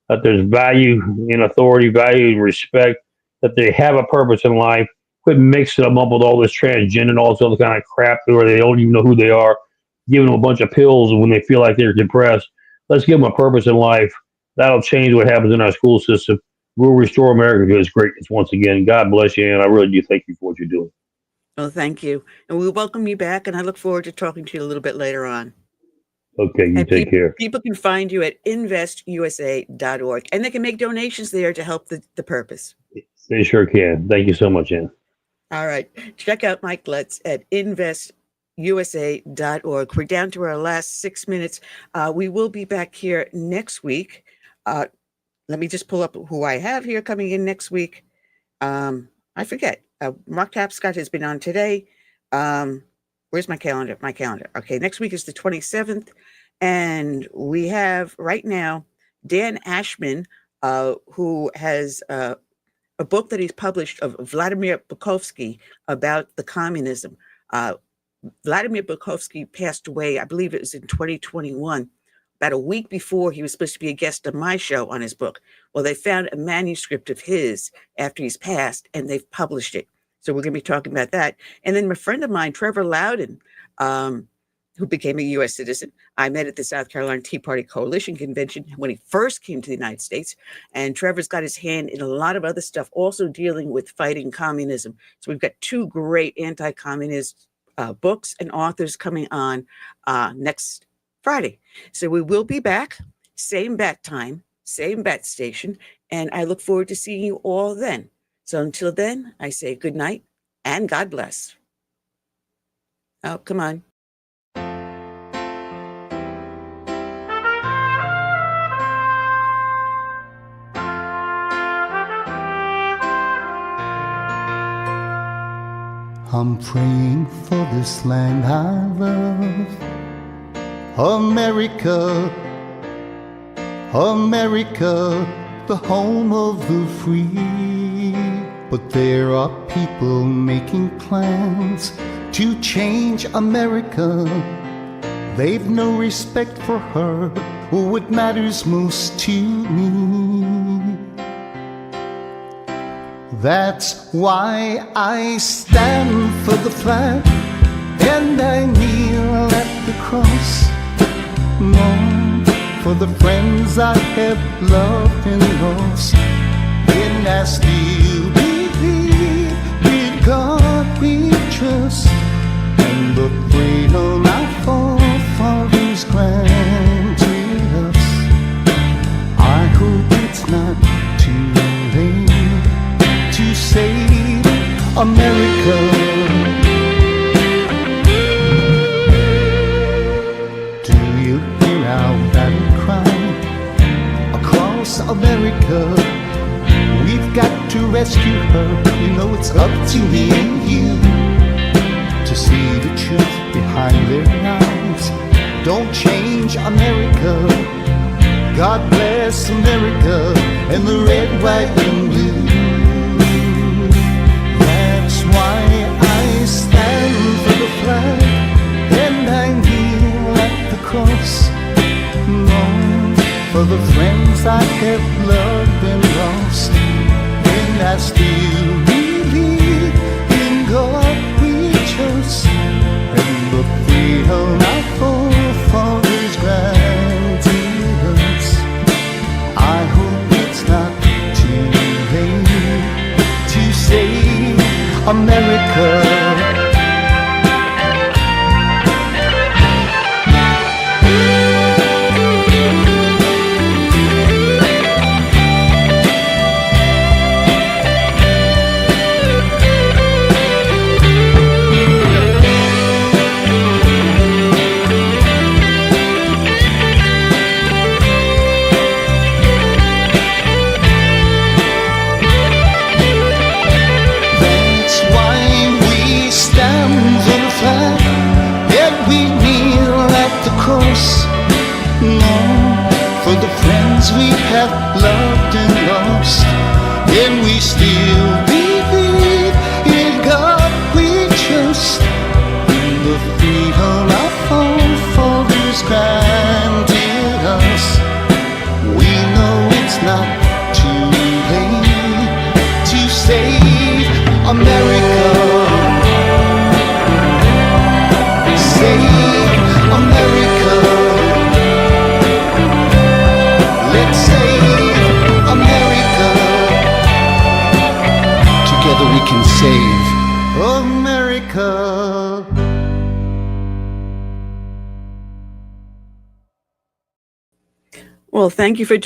that there's value in authority, value in respect, that they have a purpose in life. Quit mixing them up with all this transgender and all this other kind of crap where they don't even know who they are, giving them a bunch of pills when they feel like they're depressed. Let's give them a purpose in life. That'll change what happens in our school system. We'll restore America to its greatness once again. God bless you, and I really do thank you for what you're doing. Well, thank you. And we welcome you back, and I look forward to talking to you a little bit later on. Okay, you take care. People can find you at investusa.org, and they can make donations there to help the purpose. They sure can. Thank you so much, Ann. All right. Check out Mike Lutz at investusa.org. We're down to our last 6 minutes. We will be back here next week. Let me just pull up who I have here coming in next week. I forget. Mark Tapscott has been on today. Where's my calendar? My calendar. Okay, next week is the 27th. And we have right now Dan Ashman, who has a book that he's published of Vladimir Bukovsky about the communism. Vladimir Bukovsky passed away, I believe it was in 2021, about a week before he was supposed to be a guest on my show on his book. Well, they found a manuscript of his after he's passed, and they've published it. So we're going to be talking about that. And then a friend of mine, Trevor Loudon, who became a U.S. citizen, I met at the South Carolina Tea Party Coalition Convention when he first came to the United States. And Trevor's got his hand in a lot of other stuff, also dealing with fighting communism. So we've got two great anti-communist books and authors coming on next Friday. So we will be back, same bat time, same bat station, and I look forward to seeing you all then. So until then, I say good night and God bless. Oh, come on. I'm praying for this land I love, America, America, the home of the free. But there are people making plans to change America. They've no respect for her or what matters most to me. That's why I stand for the flag and I kneel at the cross. Long for the friends I have loved and lost. And I still believe in God we trust, and the freedom our forefathers granted us. I hope it's not too late to save America. Do you hear our battle cry across America? We've got to rescue her. You know it's up to me and you to see the truth behind their lies. Don't change America. God bless America and the red, white, and blue. That's why I stand for the flag and I kneel at the cross. Long for the friends I have loved and lost. And I still believe in God we trust, and the freedom our forefathers granted us. I hope it's not too late to save America. For the friends we have loved and lost, and we still believe in God we trust, in the freedom our forefathers granted us. We know it's not too late to save America. Save America. Let's save America. Together we can save America. Well, thank you for joining.